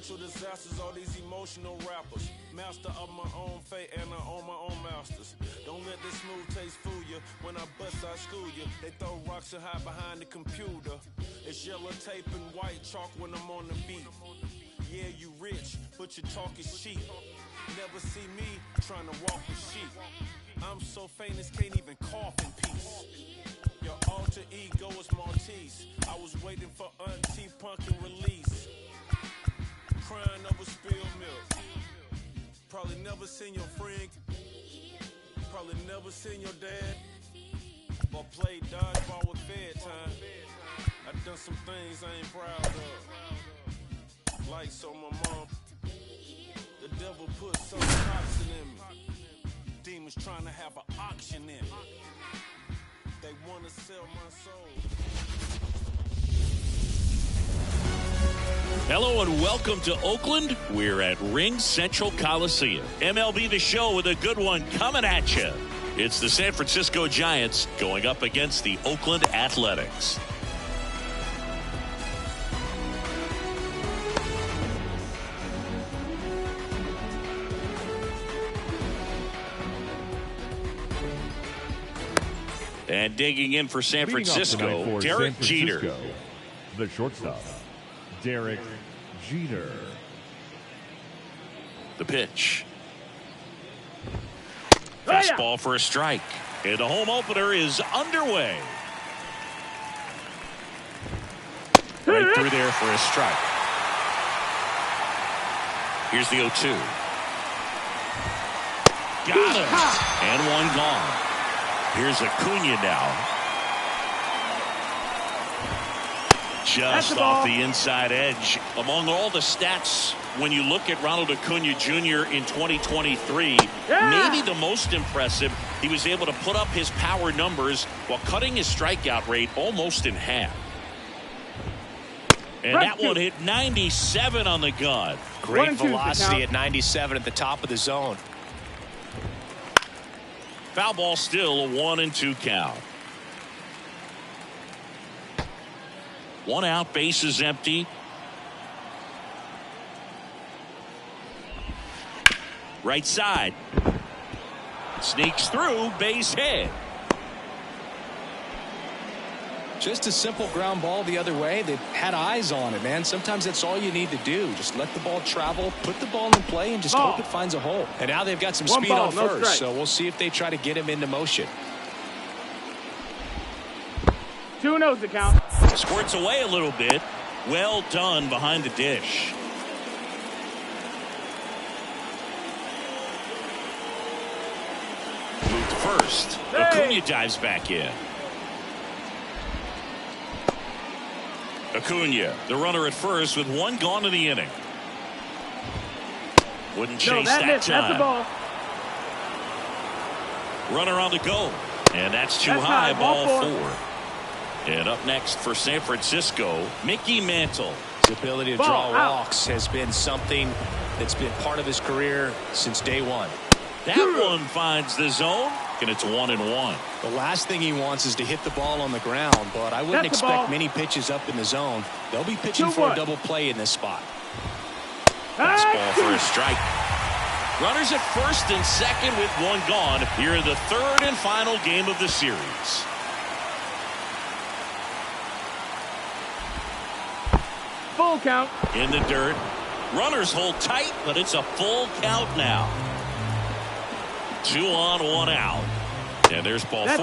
natural disasters, all these emotional rappers. Master of my own fate and I own my own masters. Don't let this smooth taste fool you. When I bust, I school you. They throw rocks and hide behind the computer. It's yellow tape and white chalk when I'm on the beat. Yeah, you rich, but your talk is cheap. Never see me trying to walk with sheep. I'm so famous, can't even cough in peace. Your alter ego is Maltese. I was waiting for Auntie Punkin release. Crying over spilled milk. Probably never seen your friend. Probably never seen your dad. Or played dodgeball with bedtime. I done some things I ain't proud of. Like so my mom. The devil put some toxin in me. Demons trying to have an auction in me. They want to sell my soul. Hello and welcome to Oakland. We're at Ring Central Coliseum. MLB The Show with a good one coming at you. It's the San Francisco Giants going up against the Oakland Athletics. And digging in for San Francisco, Derek Jeter. The shortstop, Derek Jeter. The pitch. Fastball for a strike. And the home opener is underway. Right through there for a strike. Here's the 0-2. Got him. And one gone. Here's Acuna now. Just off the inside edge. Among all the stats, when you look at Ronald Acuna Jr. in 2023, maybe the most impressive, he was able to put up his power numbers while cutting his strikeout rate almost in half. And that one hit 97 on the gun. Great velocity at 97 at the top of the zone. Foul ball, still a 1-2 count. One out, base is empty. Right side. Sneaks through, base hit. Just a simple ground ball the other way. They had eyes on it, man. Sometimes that's all you need to do. Just let the ball travel, put the ball in play, and just hope it finds a hole. And now they've got some speed on first, so we'll see if they try to get him into motion. 2-0 the count. Squirts away a little bit. Well done behind the dish. Moved first. Acuna dives back in. Acuna, the runner at first with one gone in the inning. Wouldn't chase that time. That's the ball. Runner on the go. And that's too high, ball 4. And up next for San Francisco, Mickey Mantle. His ability to draw walks has been something that's been part of his career since day one. That one finds the zone, and it's 1-1. The last thing he wants is to hit the ball on the ground, but I wouldn't expect many pitches up in the zone. They'll be pitching for a double play in this spot. Fastball for a strike. Runners at first and second with one gone here in the third and final game of the series. Full count. In the dirt. Runners hold tight, but it's a full count now. 2 on, 1 out. And there's ball 4.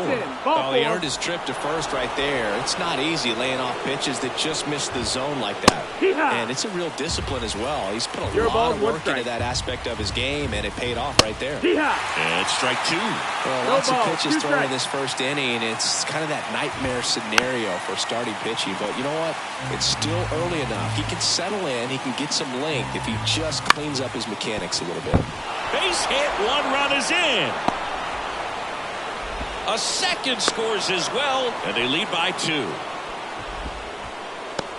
Well, he earned his trip to first right there. It's not easy laying off pitches that just miss the zone like that. And it's a real discipline as well. He's put a lot of work into that aspect of his game, and it paid off right there. And strike 2. Well, lots of pitches thrown in this first inning. It's kind of that nightmare scenario for starting pitching. But you know what? It's still early enough. He can settle in. He can get some length if he just cleans up his mechanics a little bit. Base hit. 1 run is in. A second scores as well, and they lead by 2.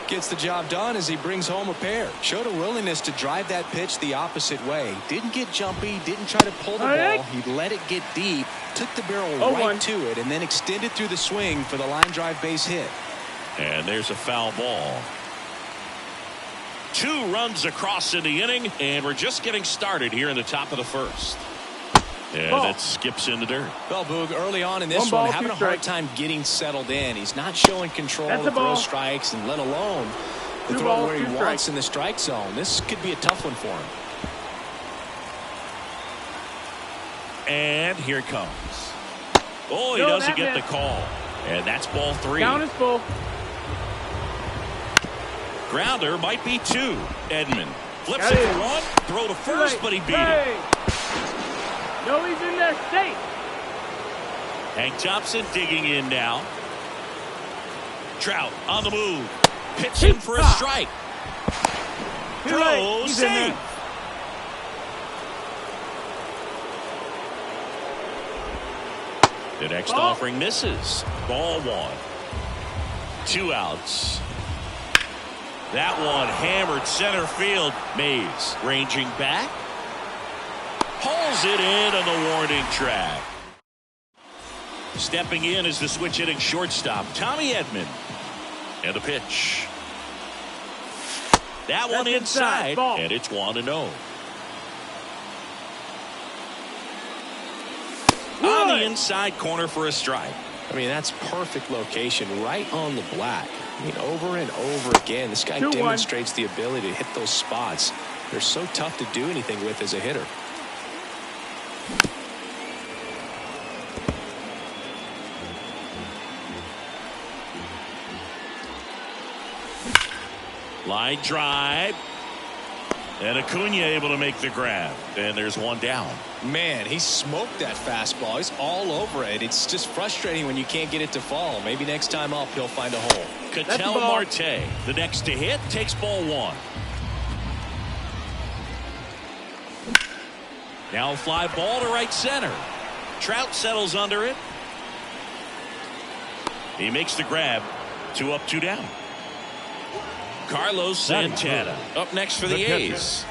Gets the job done as he brings home a pair. Showed a willingness to drive that pitch the opposite way. Didn't get jumpy, didn't try to pull the ball. He let it get deep, took the barrel right to it, and then extended through the swing for the line drive base hit. And there's a foul ball. 2 runs across in the inning, and we're just getting started here in the top of the first. And that skips in the dirt. Well, Boog, early on in this one, having a hard time getting settled in. He's not showing control to throw strikes, and let alone to throw where he wants in the strike zone. This could be a tough one for him. And here it comes. Oh, he doesn't get the call. And that's ball 3. Count is full. Grounder might be 2. Edman flips it for 1. Throw to first, but he beat it. No, he's in there. Stay. Hank Thompson digging in now. Trout on the move. Pitching for a strike. Throw, safe. The next offering misses. Ball 1. 2 outs. That one hammered center field. Mays ranging back. Pulls it in on the warning track. Stepping in is the switch hitting shortstop, Tommy Edman. And the pitch. That one inside, and it's 1-0. On the inside corner for a strike. I mean, that's perfect location, right on the black. I mean, over and over again, this guy demonstrates the ability to hit those spots. They're so tough to do anything with as a hitter. Line drive. And Acuna able to make the grab. And there's 1 down. Man, he smoked that fastball. He's all over it. It's just frustrating when you can't get it to fall. Maybe next time up he'll find a hole. Ketel Marte, the next to hit, takes ball 1. Now fly ball to right center. Trout settles under it. He makes the grab. 2 up, 2 down. Carlos Santana up next for the A's.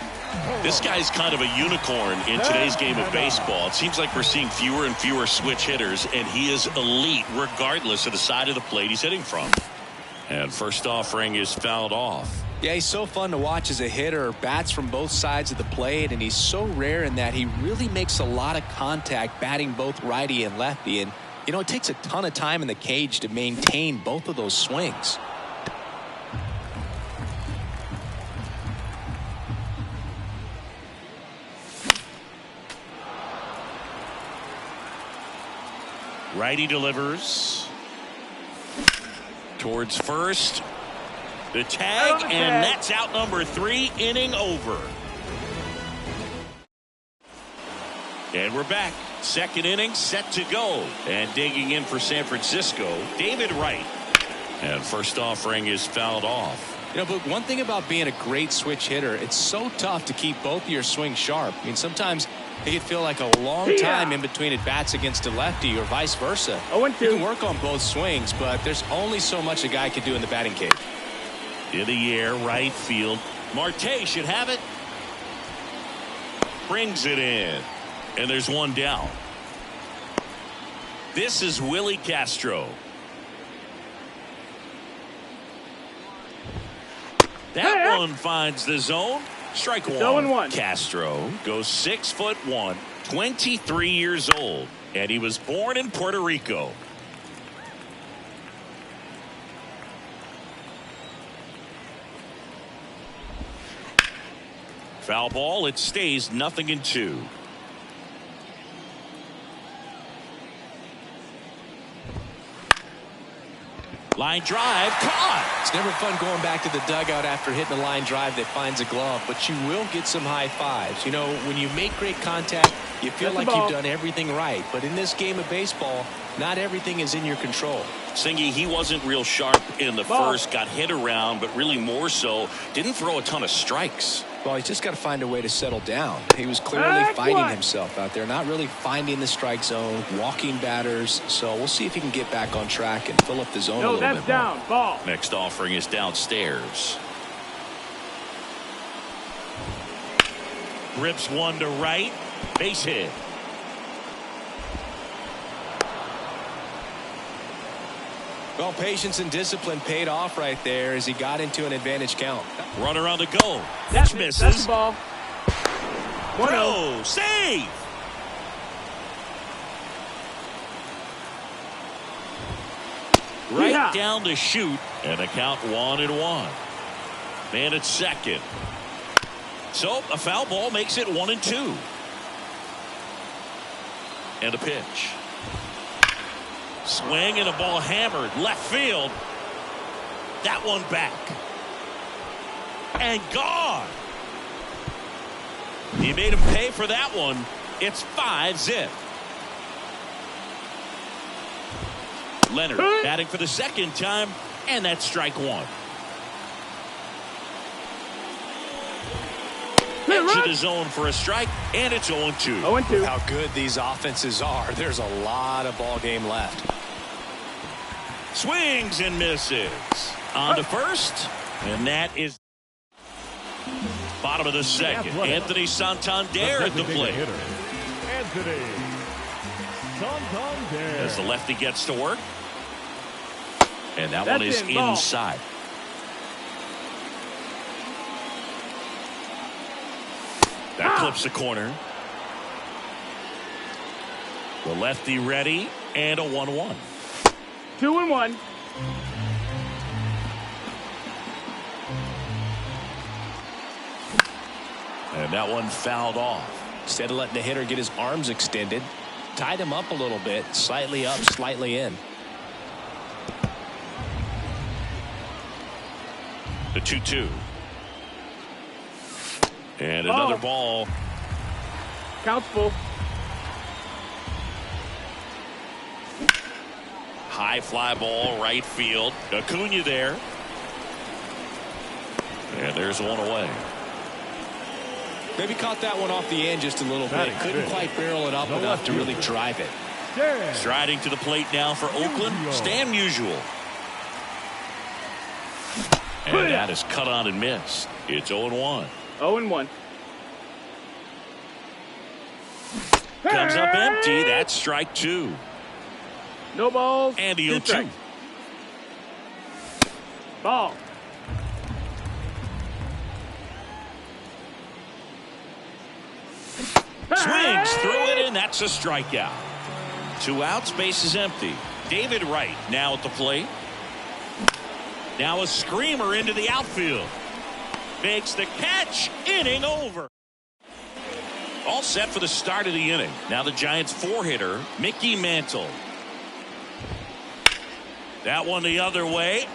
This guy's kind of a unicorn in today's game of baseball. It seems like we're seeing fewer and fewer switch hitters, and he is elite regardless of the side of the plate he's hitting from. And first offering is fouled off. Yeah, he's so fun to watch as a hitter. Bats from both sides of the plate, and he's so rare in that he really makes a lot of contact batting both righty and lefty. And, you know, it takes a ton of time in the cage to maintain both of those swings. Righty delivers towards first. The tag, and that's out number 3, inning over. And we're back. Second inning set to go. And digging in for San Francisco, David Wright. And first offering is fouled off. You know, but one thing about being a great switch hitter, it's so tough to keep both of your swings sharp. I mean, sometimes it can feel like a long time in between at bats against a lefty or vice versa. You can work on both swings, but there's only so much a guy can do in the batting cage. In the air, right field. Marte should have it. Brings it in. And there's 1 down. This is Willie Castro. That one finds the zone. Strike 1. Castro goes 6'1", 23 years old, and he was born in Puerto Rico. Foul ball. It stays 0-2. Line drive, caught. It's never fun going back to the dugout after hitting a line drive that finds a glove, but you will get some high fives. You know, when you make great contact, you feel like you've done everything right. But in this game of baseball, not everything is in your control. Singy, he wasn't real sharp in the first, got hit around, but really more so, didn't throw a ton of strikes. Well, he's just got to find a way to settle down. He was clearly fighting himself out there, not really finding the strike zone, walking batters. So we'll see if he can get back on track and fill up the zone a little bit more. No, that's down. Ball. Next offering is downstairs. Rips 1 to right. Base hit. Well, patience and discipline paid off right there as he got into an advantage count. Runner on the go. Pitch misses. That's the ball. Throw. Save. Right down to shoot. And a count 1-1. Man at second. So a foul ball makes it 1-2. And a pitch. Swing and a ball hammered left field. That one back. And gone. He made him pay for that one. It's 5-zip. Leonard batting for the second time, and that's strike one. Edge of the zone for a strike, and it's 0-2. 0-2. How good these offenses are. There's a lot of ball game left. Swings and misses. On to first, and that is bottom of the second. Anthony Santander at the plate. Anthony Santander. As the lefty gets to work. And that one is inside. That clips the corner. The lefty ready, and a 1-1. 2-1. And that one fouled off. Instead of letting the hitter get his arms extended, tied him up a little bit, slightly up, slightly in. The 2-2. And another ball. Counts full. High fly ball, right field. Acuna there. And there's one away. Maybe caught that one off the end just a little bit. Couldn't quite barrel it up enough to really drive it. Striding to the plate now for Oakland, Stan Musial. And that is cut on and missed. It's 0-1. 0-1. Comes up empty. That's strike two. No balls. And the 0-2. Ball. Swings through it, and that's a strikeout. 2 outs, base is empty. David Wright now at the plate. Now a screamer into the outfield. Makes the catch. Inning over. All set for the start of the inning. Now the Giants 4-hitter, Mickey Mantle. That one the other way.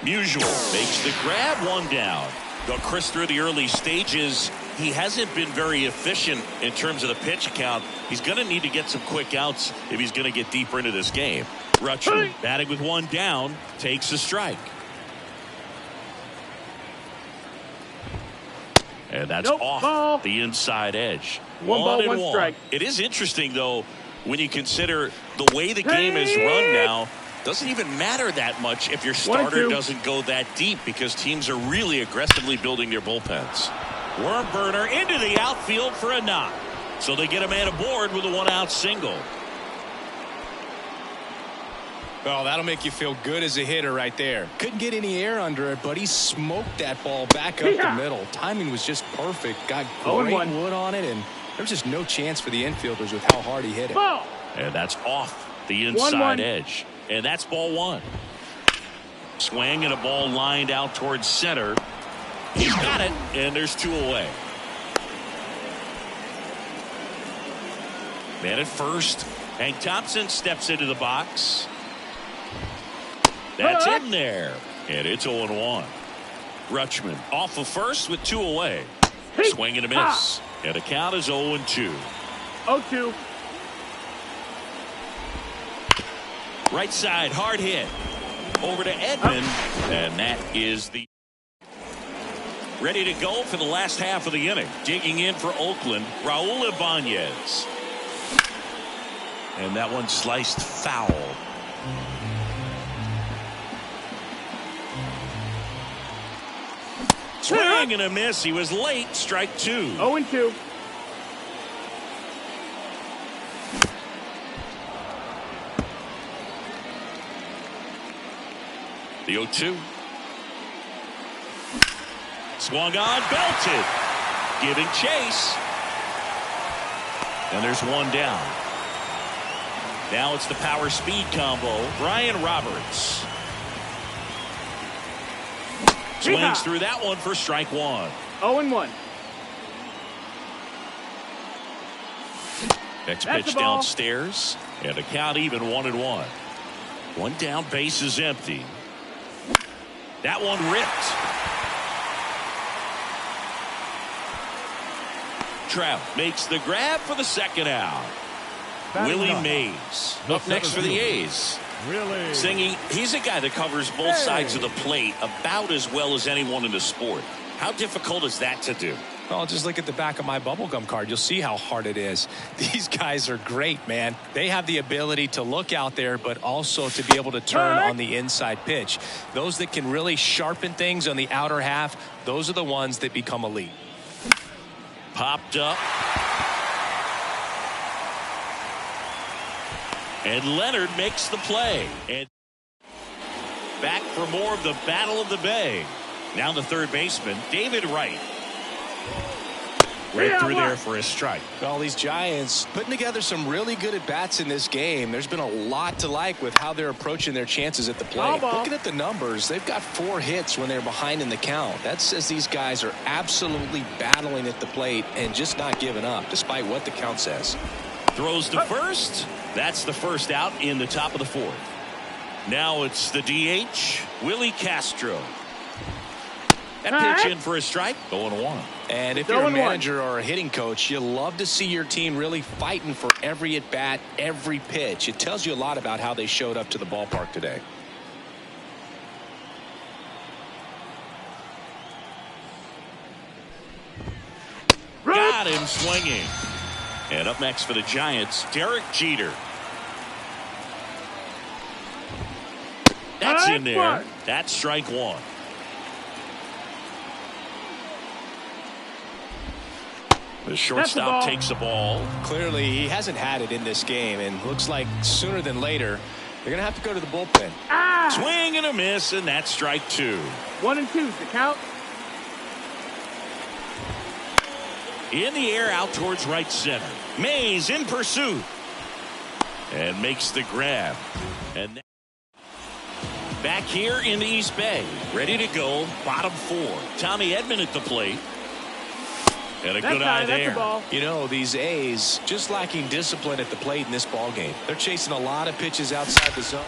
Musial makes the grab, 1 down. Though Chris, through the early stages, he hasn't been very efficient in terms of the pitch count. He's going to need to get some quick outs if he's going to get deeper into this game. Rutschman batting with 1 down, takes a strike. And that's off the inside edge. 1 ball, 1 strike. It is interesting, though, when you consider the way the game is run now. Doesn't even matter that much if your starter doesn't go that deep, because teams are really aggressively building their bullpens. Worm burner into the outfield for a knock. So they get a man aboard with a 1-out single. Well, that'll make you feel good as a hitter right there. Couldn't get any air under it, but he smoked that ball back up the middle. Timing was just perfect. Got great wood on it, and there's just no chance for the infielders with how hard he hit it. Ball. And that's off the inside edge. And that's ball 1. Swing and a ball lined out towards center. He's got it, and there's 2 away. Man at first. Hank Thompson steps into the box. That's in there. And it's 0-1. Rutschman off of first with 2 away. Swing and a miss. And the count is 0-2. 0-2. Right side, hard hit. Over to Edman. And that is the... Ready to go for the last half of the inning. Digging in for Oakland, Raul Ibanez. And that one sliced foul. Swing and a miss. He was late. Strike 2. 0-2. The 0-2. Swung on, belted. Giving chase. And there's one down. Now it's the power speed combo. Brian Roberts swings through that one for strike one. 0-1. Next pitch downstairs, and the count even 1-1. One down, base is empty. That one ripped. Trout makes the grab for the second out. Willie Mays up next for the A's. Really? Singy, he's a guy that covers both sides of the plate about as well as anyone in the sport. How difficult is that to do? Well, just look at the back of my bubblegum card. You'll see how hard it is. These guys are great, man. They have the ability to look out there, but also to be able to turn on the inside pitch. Those that can really sharpen things on the outer half, those are the ones that become elite. Popped up. And Leonard makes the play. And back for more of the Battle of the Bay. Now the third baseman, David Wright. Right through there for a strike. Well, these Giants putting together some really good at-bats in this game. There's been a lot to like with how they're approaching their chances at the plate. Looking at the numbers, they've got 4 hits when they're behind in the count. That says these guys are absolutely battling at the plate and just not giving up, despite what the count says. Throws to first. That's the first out in the top of the fourth. Now it's the DH, Willie Castro. That pitch in for a strike, 0-1. And if you're a manager or a hitting coach, you love to see your team really fighting for every at-bat, every pitch. It tells you a lot about how they showed up to the ballpark today. Got him swinging. And up next for the Giants, Derek Jeter. That's in there. That's strike one. The shortstop takes the ball. Clearly, he hasn't had it in this game, and looks like sooner than later, they're going to have to go to the bullpen. Swing and a miss, and that's strike two. 1-2 the count. In the air, out towards right center. Mays in pursuit. And makes the grab. And back here in the East Bay, ready to go, bottom 4. Tommy Edman at the plate. And a good eye there. You know, these A's just lacking discipline at the plate in this ball game. They're chasing a lot of pitches outside the zone.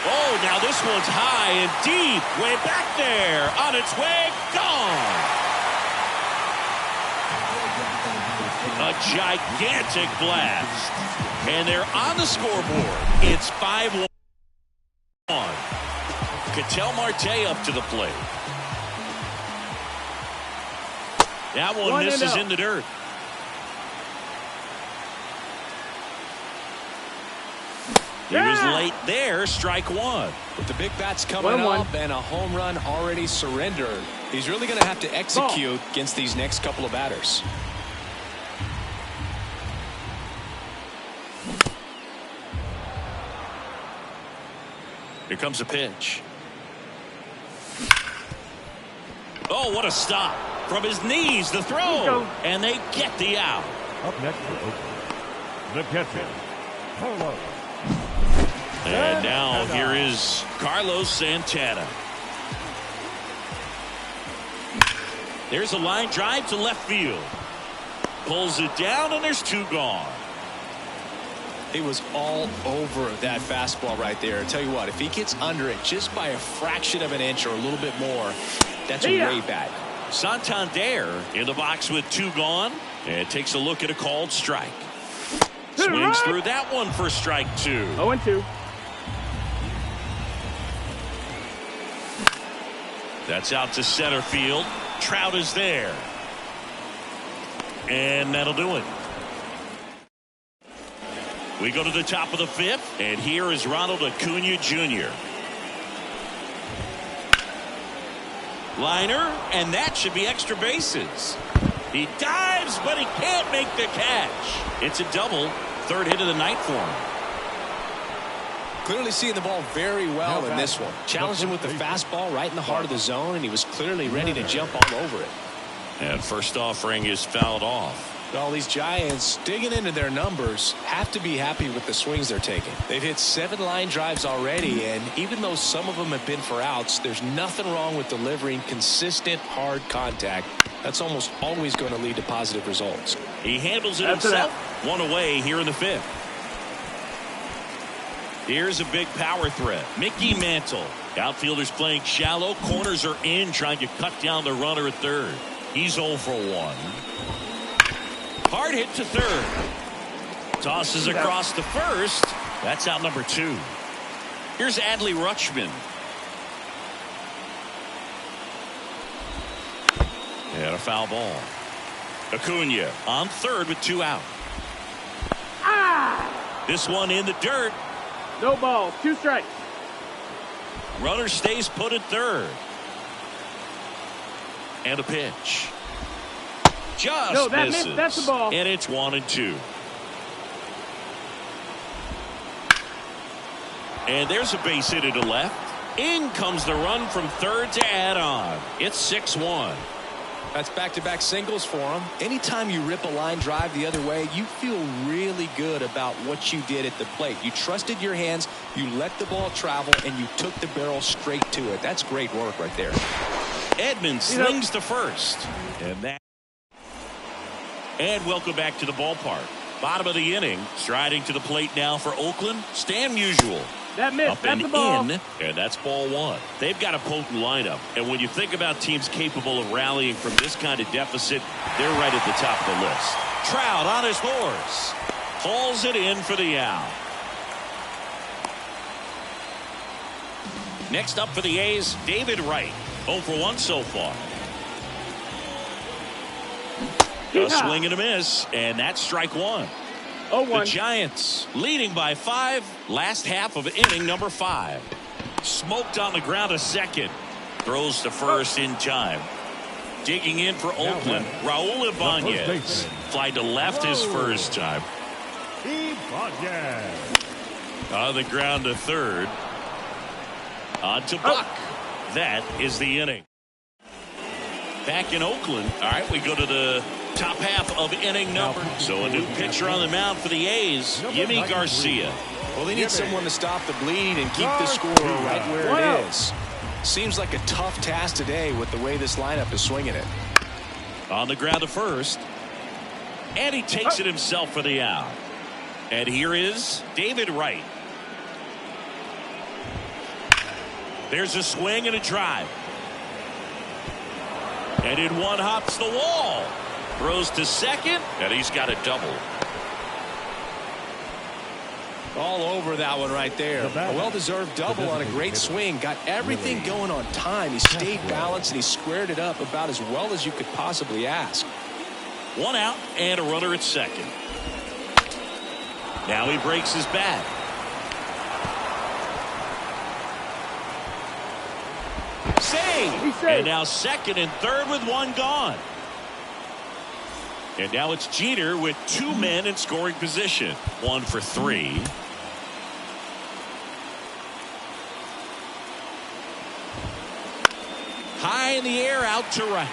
Oh, now this one's high and deep. Way back there. On its way. Gone. A gigantic blast. And they're on the scoreboard. It's 5-1. Ketel Marte up to the plate. That one misses in the dirt. He was late there, strike one. With the big bats coming up and a home run already surrendered, he's really going to have to execute against these next couple of batters. Here comes a pitch. Oh, what a stop. From his knees, the throw. And they get the out. Up next for Oakland, the catcher, Carlos. And now here is Carlos Santana. There's a line drive to left field. Pulls it down, and there's 2 gone. He was all over that fastball right there. I tell you what, if he gets under it just by a fraction of an inch or a little bit more, that's way back. Santander in the box with 2 gone, and takes a look at a called strike. Swings through that one for strike 2. 0-2. That's out to center field. Trout is there. And that'll do it. We go to the top of the 5th, and here is Ronald Acuna Jr. Liner, and that should be extra bases. He dives, but he can't make the catch. It's a double, 3rd hit of the night for him. Clearly seeing the ball very well in this one. Challenged him with the fastball right in the heart of the zone, and he was clearly ready to jump all over it. And first offering is fouled off. Well, these Giants, digging into their numbers, have to be happy with the swings they're taking. They've hit 7 line drives already, and even though some of them have been for outs, there's nothing wrong with delivering consistent, hard contact. That's almost always going to lead to positive results. He handles it himself. One away here in the 5th. Here's a big power threat. Mickey Mantle. Outfielders playing shallow. Corners are in, trying to cut down the runner at third. He's 0 for 1. Hard hit to third. Tosses across to first. That's out number 2. Here's Adley Rutschman. And a foul ball. Acuna on third with 2 out. This one in the dirt. No balls, 2 strikes. Runner stays put at third. And a pitch. Just misses. That's the ball. And it's 1-2. And there's a base hit to left. In comes the run from third to add on. It's 6-1. That's back-to-back singles for him. Anytime you rip a line drive the other way, you feel really good about what you did at the plate. You trusted your hands, you let the ball travel, and you took the barrel straight to it. That's great work right there. Edman slings to first. And welcome back to the ballpark. Bottom of the inning. Striding to the plate now for Oakland. Stan Musial. That missed. Up That's and the ball. in, and that's ball 1. They've got a potent lineup, and when you think about teams capable of rallying from this kind of deficit, they're right at the top of the list. Trout on his horse. Hauls it in for the out. Next up for the A's, David Wright. 0 for 1 so far. A swing and a miss, and that's strike 1. 0-1. The Giants leading by 5. Last half of inning number 5. Smoked on the ground to second. Throws to first in time. Digging in for Oakland, Raul Ibanez. Fly to left his first time. On the ground to third. On to Buck. That is the inning. Back in Oakland. All right, we go to the top half of inning number. So a new pitcher on the mound for the A's, Yimi Garcia. Well, they need someone to stop the bleed and keep the score right where it is. Seems like a tough task today with the way this lineup is swinging it. On the ground to first. And he takes it himself for the out. And here is David Wright. There's a swing and a drive. And in one hops the wall. Throws to second, and he's got a double. All over that one right there. A well-deserved double on a great swing. Got everything going on time. He stayed balanced, and he squared it up about as well as you could possibly ask. 1 out and a runner at second. Now he breaks his bat. Save! And now second and third with 1 gone. And now it's Jeter with 2 men in scoring position. 1 for 3. High in the air, out to right.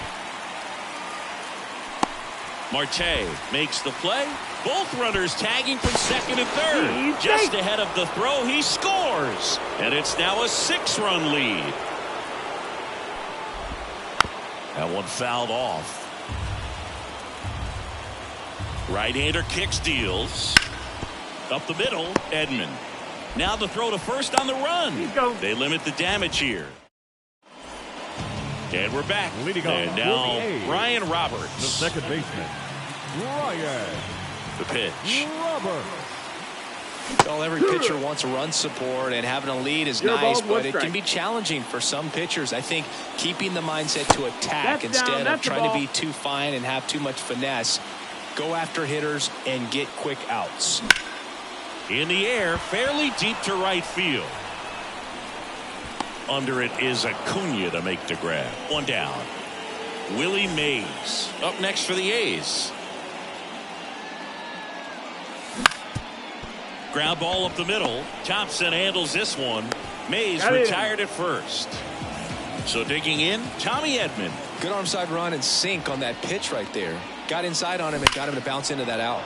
Marte makes the play. Both runners tagging from second and third. Just ahead of the throw, he scores. And it's now a 6-run lead. That one fouled off. Right-hander kicks, deals. Up the middle, Edman. Now the throw to first on the run. They limit the damage here. And we're back. And now Ryan Roberts. The second baseman, Ryan. The pitch. Roberts. Well, every pitcher wants run support, and having a lead is nice, but it can be challenging for some pitchers. I think keeping the mindset to attack instead of trying to be too fine and have too much finesse. Go after hitters and get quick outs. In the air, fairly deep to right field. Under it is Acuna to make the grab. 1 down. Willie Mays up next for the A's. Ground ball up the middle. Thompson handles this one. Mays Got it. retired at first. So digging in, Tommy Edman. Good arm side run and sink on that pitch right there. Got inside on him and got him to bounce into that out.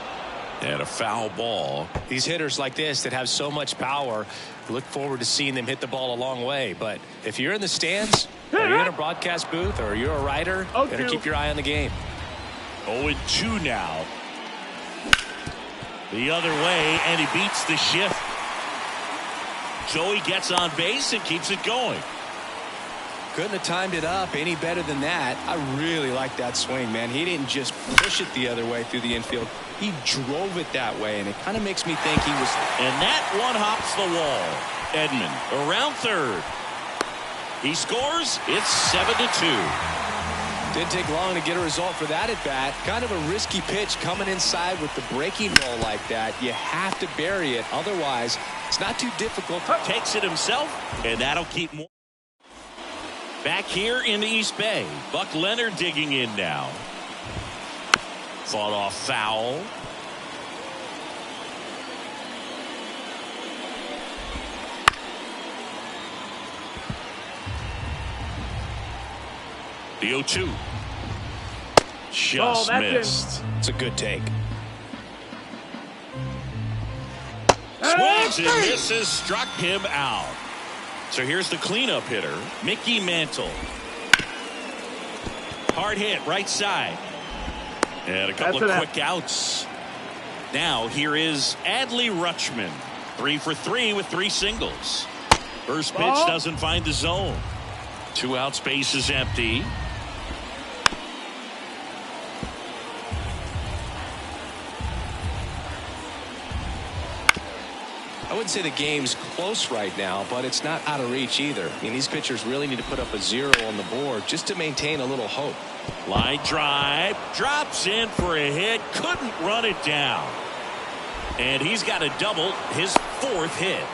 And a foul ball. These hitters like this that have so much power, look forward to seeing them hit the ball a long way. But if you're in the stands, or you're in a broadcast booth, or you're a writer, better keep your eye on the game. 0-2 now. The other way, and he beats the shift. So he gets on base and keeps it going. Couldn't have timed it up any better than that. I really like that swing, man. He didn't just push it the other way through the infield. He drove it that way, and it kind of makes me think he was. And that one hops the wall. Edman around third. He scores. It's 7-2. Didn't take long to get a result for that at bat. Kind of a risky pitch coming inside with the breaking ball like that. You have to bury it. Otherwise, it's not too difficult. Takes it himself, and that'll keep more. Back here in the East Bay, Buck Leonard digging in now. Fought off foul. The 0-2. Just missed. It's a good take. Swings and misses, struck him out. So here's the cleanup hitter, Mickey Mantle. Hard hit, right side. And a couple of quick outs. Now here is Adley Rutschman. 3 for 3 with 3 singles. First pitch doesn't find the zone. 2 outs, base is empty. I wouldn't say the game's close right now, but it's not out of reach either. I mean, these pitchers really need to put up a 0 on the board just to maintain a little hope. Line drive, drops in for a hit, couldn't run it down. And he's got a double, his 4th hit.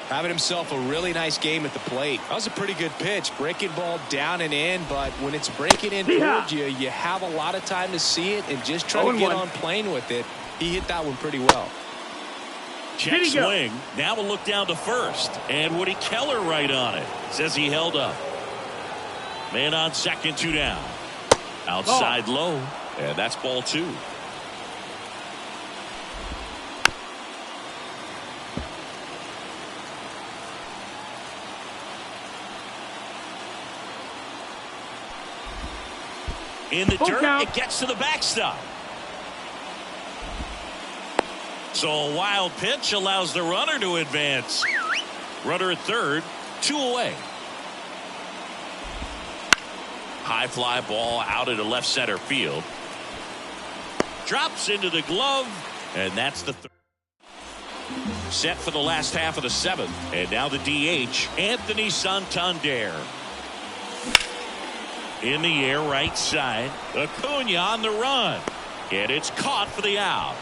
Having himself a really nice game at the plate. That was a pretty good pitch. Breaking ball down and in, but when it's breaking in towards you, you have a lot of time to see it and just try to get on plane with it. He hit that one pretty well. Check swing. Now we'll look down to first. And Woody Keller right on it. Says he held up. Man on second, 2 down. Outside low. And that's ball 2. In the dirt, it gets to the backstop. So a wild pitch allows the runner to advance. Runner at third, 2 away. High fly ball out into left center field. Drops into the glove, and that's the third. Set for the last half of the 7th. And now the DH, Anthony Santander. In the air, right side. Acuna on the run. And it's caught for the out.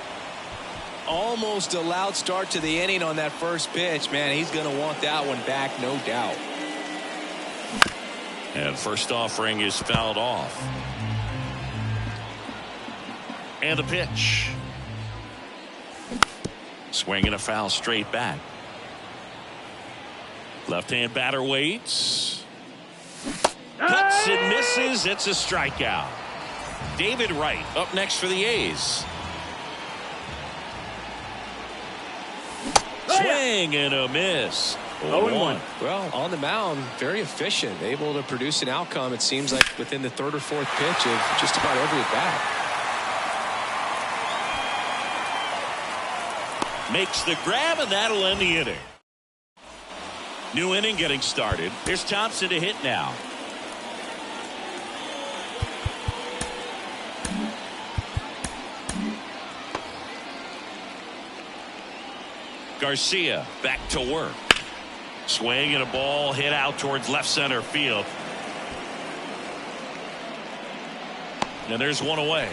Almost a loud start to the inning on that first pitch. Man, he's going to want that one back, no doubt. And first offering is fouled off. And the pitch. Swinging a foul straight back. Left-hand batter waits. Cuts and misses. It's a strikeout. David Wright up next for the A's. Swing and a miss. 0-1. Well, on the mound, very efficient, able to produce an outcome, it seems like, within the 3rd or 4th pitch of just about every at bat. Makes the grab, and that'll end the inning. New inning getting started. Here's Thompson to hit now. Garcia back to work. Swing and a ball hit out towards left center field. And there's one away.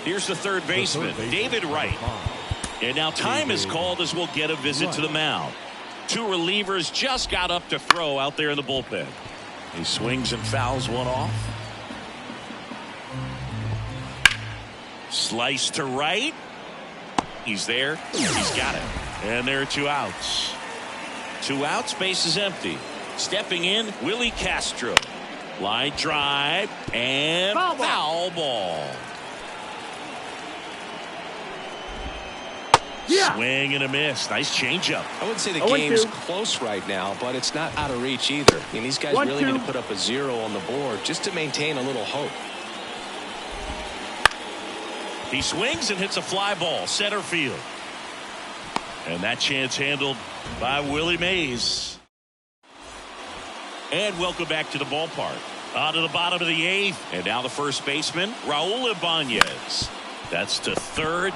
Here's the third baseman, David Wright. And now time is called as we'll get a visit to the mound. 2 relievers just got up to throw out there in the bullpen. He swings and fouls one off. Slice to right. He's there. He's got it. And there are 2 outs. 2 outs, base is empty. Stepping in, Willie Castro. Line drive and foul ball. Yeah. Swing and a miss. Nice changeup. I wouldn't say the game's close right now, but it's not out of reach either. I mean, these guys really need to put up a 0 on the board just to maintain a little hope. He swings and hits a fly ball, center field. And that chance handled by Willie Mays. And welcome back to the ballpark. On to the bottom of the 8th. And now the first baseman, Raul Ibanez. That's to third.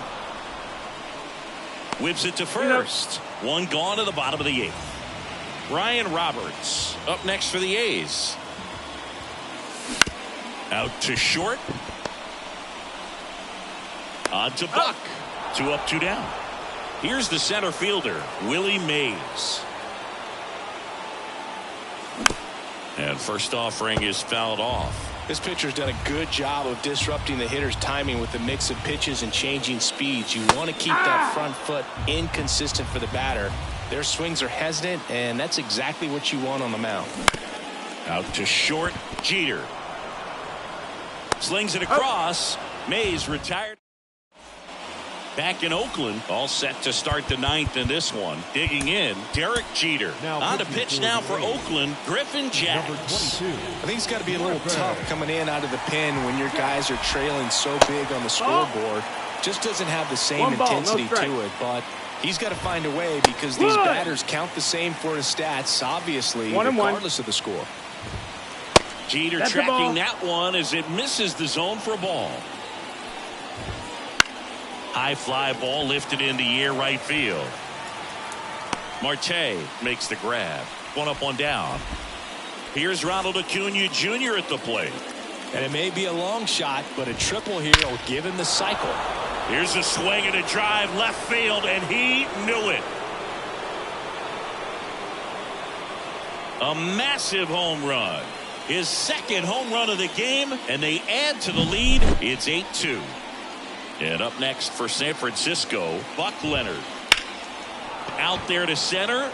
Whips it to first. One gone to the bottom of the 8th. Ryan Roberts up next for the A's. Out to short. On to Buck. 2 up, 2 down. Here's the center fielder, Willie Mays. And first offering is fouled off. This pitcher's done a good job of disrupting the hitter's timing with the mix of pitches and changing speeds. You want to keep that front foot inconsistent for the batter. Their swings are hesitant, and that's exactly what you want on the mound. Out to short, Jeter. Slings it across. Mays retired. Back in Oakland, all set to start the 9th in this one. Digging in, Derek Jeter. On to pitch now for Oakland, Griffin Jax. I think it's got to be a little tough coming in out of the pen when your guys are trailing so big on the scoreboard. Just doesn't have the same intensity to it, but he's got to find a way because these batters count the same for his stats, obviously, regardless of the score. Jeter tracking that one as it misses the zone for a ball. High fly ball lifted in the air right field. Marte makes the grab. 1 up, 1 down. Here's Ronald Acuna Jr. at the plate. And it may be a long shot, but a triple here will give him the cycle. Here's a swing and a drive left field, and he knew it. A massive home run. His 2nd home run of the game, and they add to the lead. It's 8-2. And up next for San Francisco, Buck Leonard. Out there to center.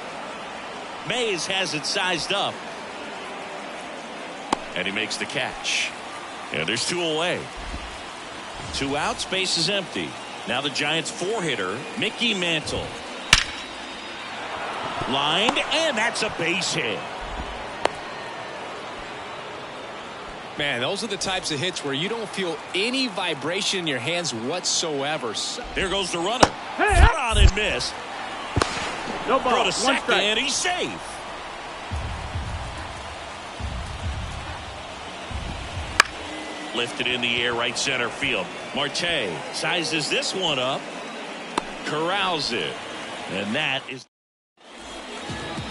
Mays has it sized up. And he makes the catch. And there's 2 away. 2 outs, base is empty. Now the Giants 4-hitter, Mickey Mantle. Lined, and that's a base hit. Man, those are the types of hits where you don't feel any vibration in your hands whatsoever. There goes the runner. Cut on and miss. No ball. Throw to second, and he's safe. Lifted in the air, right center field. Marte sizes this one up. Corrals it. And that is...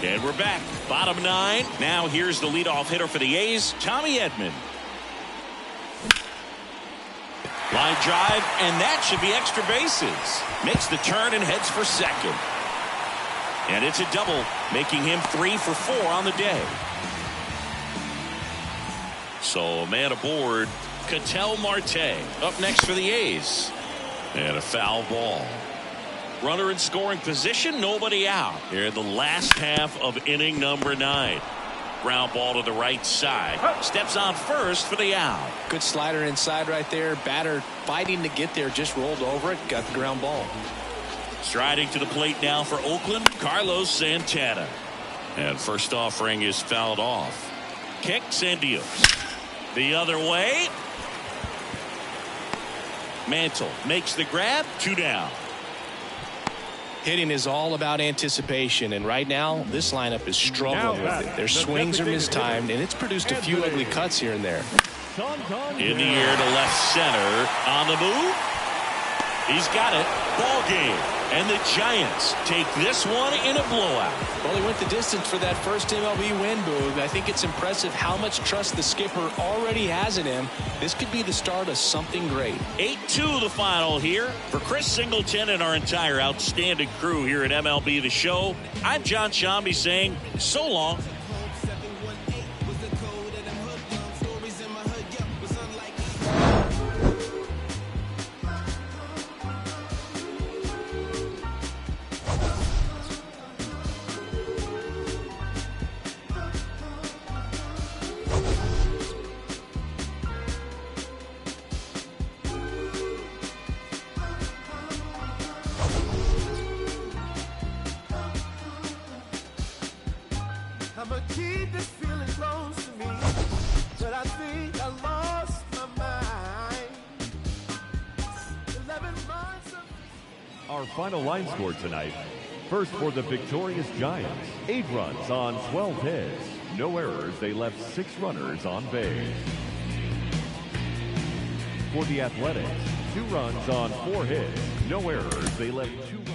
And we're back. Bottom 9. Now here's the leadoff hitter for the A's, Tommy Edman. Line drive, and that should be extra bases. Makes the turn and heads for second. And it's a double, making him 3 for 4 on the day. So a man aboard, Ketel Marte. Up next for the A's. And a foul ball. Runner in scoring position, nobody out. Here in the last half of inning number 9. Ground ball to the right side. Steps on first for the out. Good slider inside right there. Batter fighting to get there, just rolled over it, got the ground ball. Striding to the plate now for Oakland, Carlos Santana. And first offering is fouled off. Kicks and deals. The other way. Mantle makes the grab. 2 down. Hitting is all about anticipation, and right now this lineup is struggling with it. Their swings are mistimed, and it's produced a few ugly cuts here and there. In the air to left center. On the move. He's got it. Ball game. And the Giants take this one in a blowout. Well, he went the distance for that first MLB win, Boog. I think it's impressive how much trust the skipper already has in him. This could be the start of something great. 8-2 the final here. For Chris Singleton and our entire outstanding crew here at MLB The Show, I'm John Shambi saying so long. keep this feeling close to me, but I think I lost my mind. 11 months of... Our final line score tonight. First for the victorious Giants, 8 runs on 12 hits. No errors, they left 6 runners on base. For the Athletics, 2 runs on 4 hits. No errors, they left 2 runs.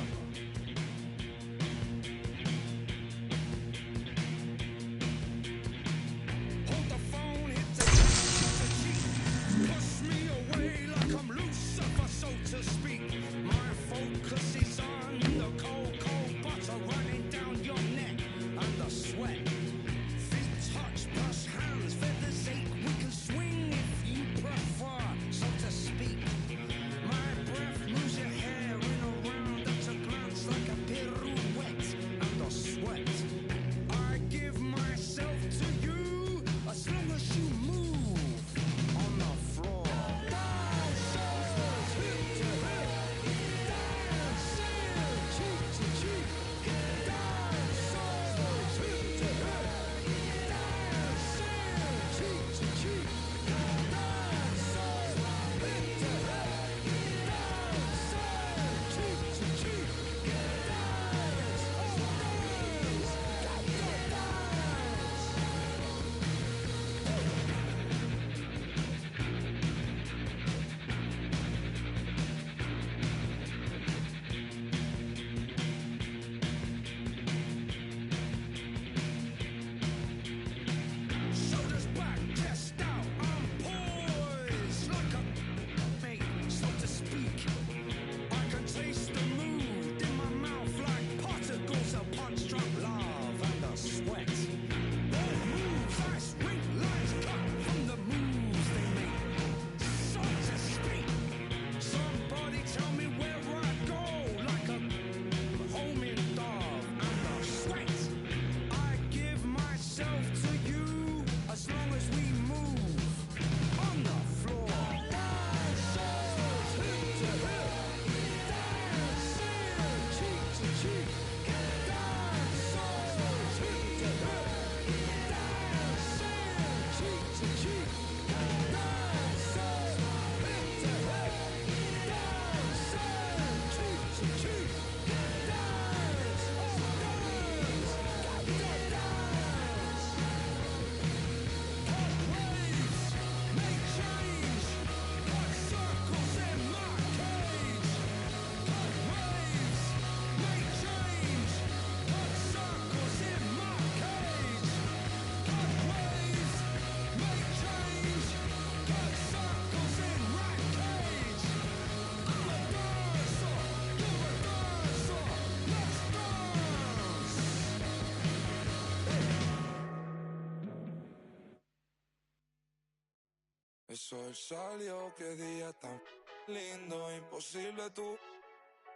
El sol salió, qué día tan lindo, imposible tú.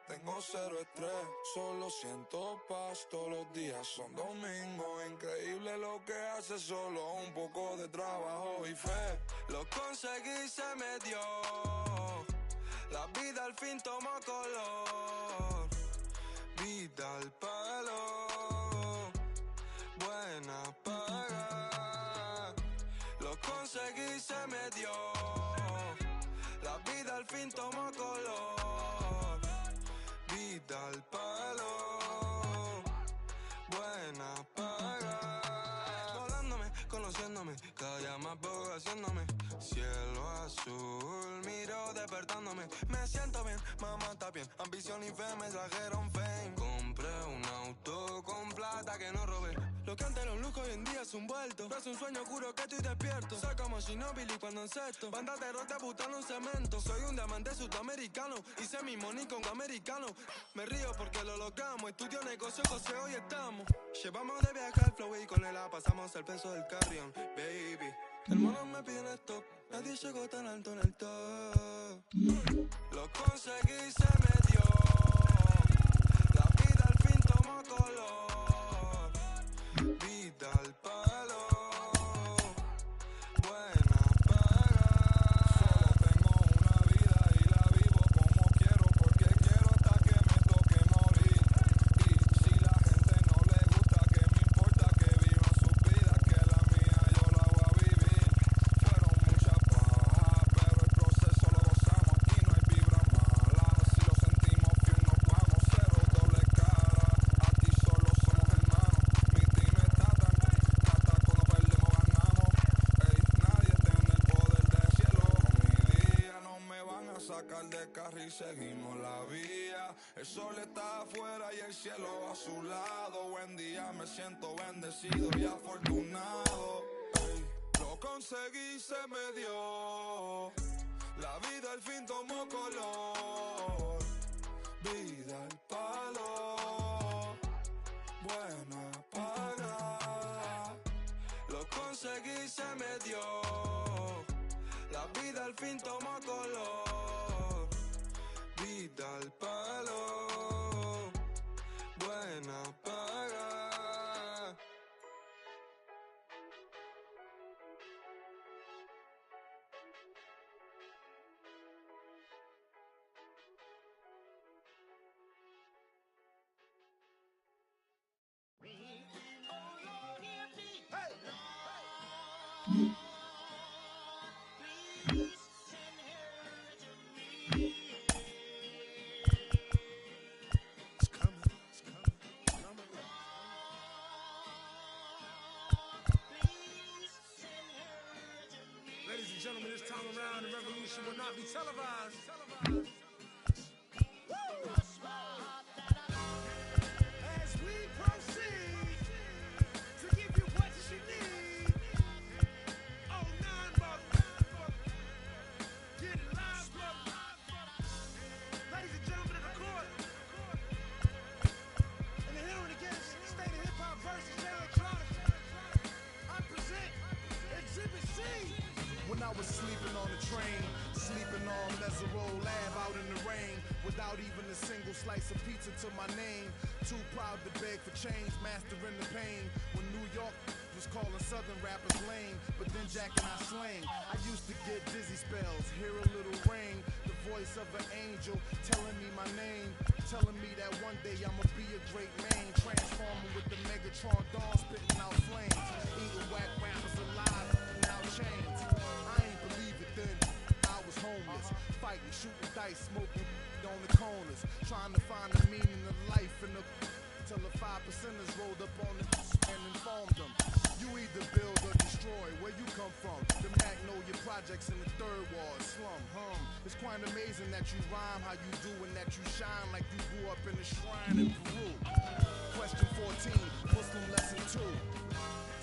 Tengo 0 estrés, solo siento paz, todos los días son domingo. Increíble lo que hace, solo un poco de trabajo y fe. Lo conseguí, se me dio, la vida al fin tomó color. Vida al palo, buena paga. Lo conseguí, se me dio, la vida al fin tomó color. Vida al palo, buena paga. Volándome, conociéndome, cada día más poco haciéndome. Cielo azul, miro despertándome. Me siento bien, mamá está bien. Ambición y fe me trajeron fame. Compré un auto con plata que no robé. Lo que antes era un lujo hoy en día es un vuelto. Es un sueño oscuro que estoy despierto. Soy como Ginóbili cuando encesto. Banda de rock debutando un cemento. Soy un diamante sudamericano. Hice mi money con americano. Me río porque lo logramos. Estudio, negocio, José, hoy estamos. Llevamos de viaje al flow y con él pasamos el peso del carrión. Baby, el mono me pide un stop. Nadie llegó tan alto en el top. Lo conseguí, se me dio. La vida al fin tomó color. Vida al palo, buena paga. Solo tengo una vida y la vivo como quiero, porque quiero hasta que me toque morir. Y si la gente no le gusta, que me importa que vivan su vida. seguimos la vía. El sol está afuera y el cielo a su lado. Buen día, me siento bendecido y afortunado. Ey, lo conseguí, se me dio. La vida al fin tomó color. Vida al palo, buena paga. Lo conseguí, se me dio. La vida al fin tomó color. Vida al palo, buena paga. Ladies and gentlemen, this time around, the revolution will not be televised. As we proceed to give you what you need. Oh, 9 motherfucker. Get it live, motherfucker. Ladies and gentlemen of the court. And the hearing against State of Hip Hop versus Electronic. I present Exhibit C. When I was sleeping on the train, sleeping on Mesero Lab out in the rain, without even a single slice of pizza to my name. Too proud to beg for change, mastering the pain. When New York was calling Southern rappers lame, but then Jack and I slang. I used to get dizzy spells, hear a little rain, the voice of an angel telling me my name, telling me that one day I'ma be a great man, transforming with the Megatron dawn, spitting out flames, eating whack rappers alive, now chains. I ain't believe it then, I was homeless, fighting, shooting dice, smoking on the corners, trying to find the meaning of life in the till the 5%ers rolled up on the and informed them. You either build or destroy, where you come from. The Magnolia Projects in the Third Ward, slum, It's quite amazing that you rhyme how you do and that you shine like you grew up in a shrine in Peru. Question 14, Muslim lesson 2.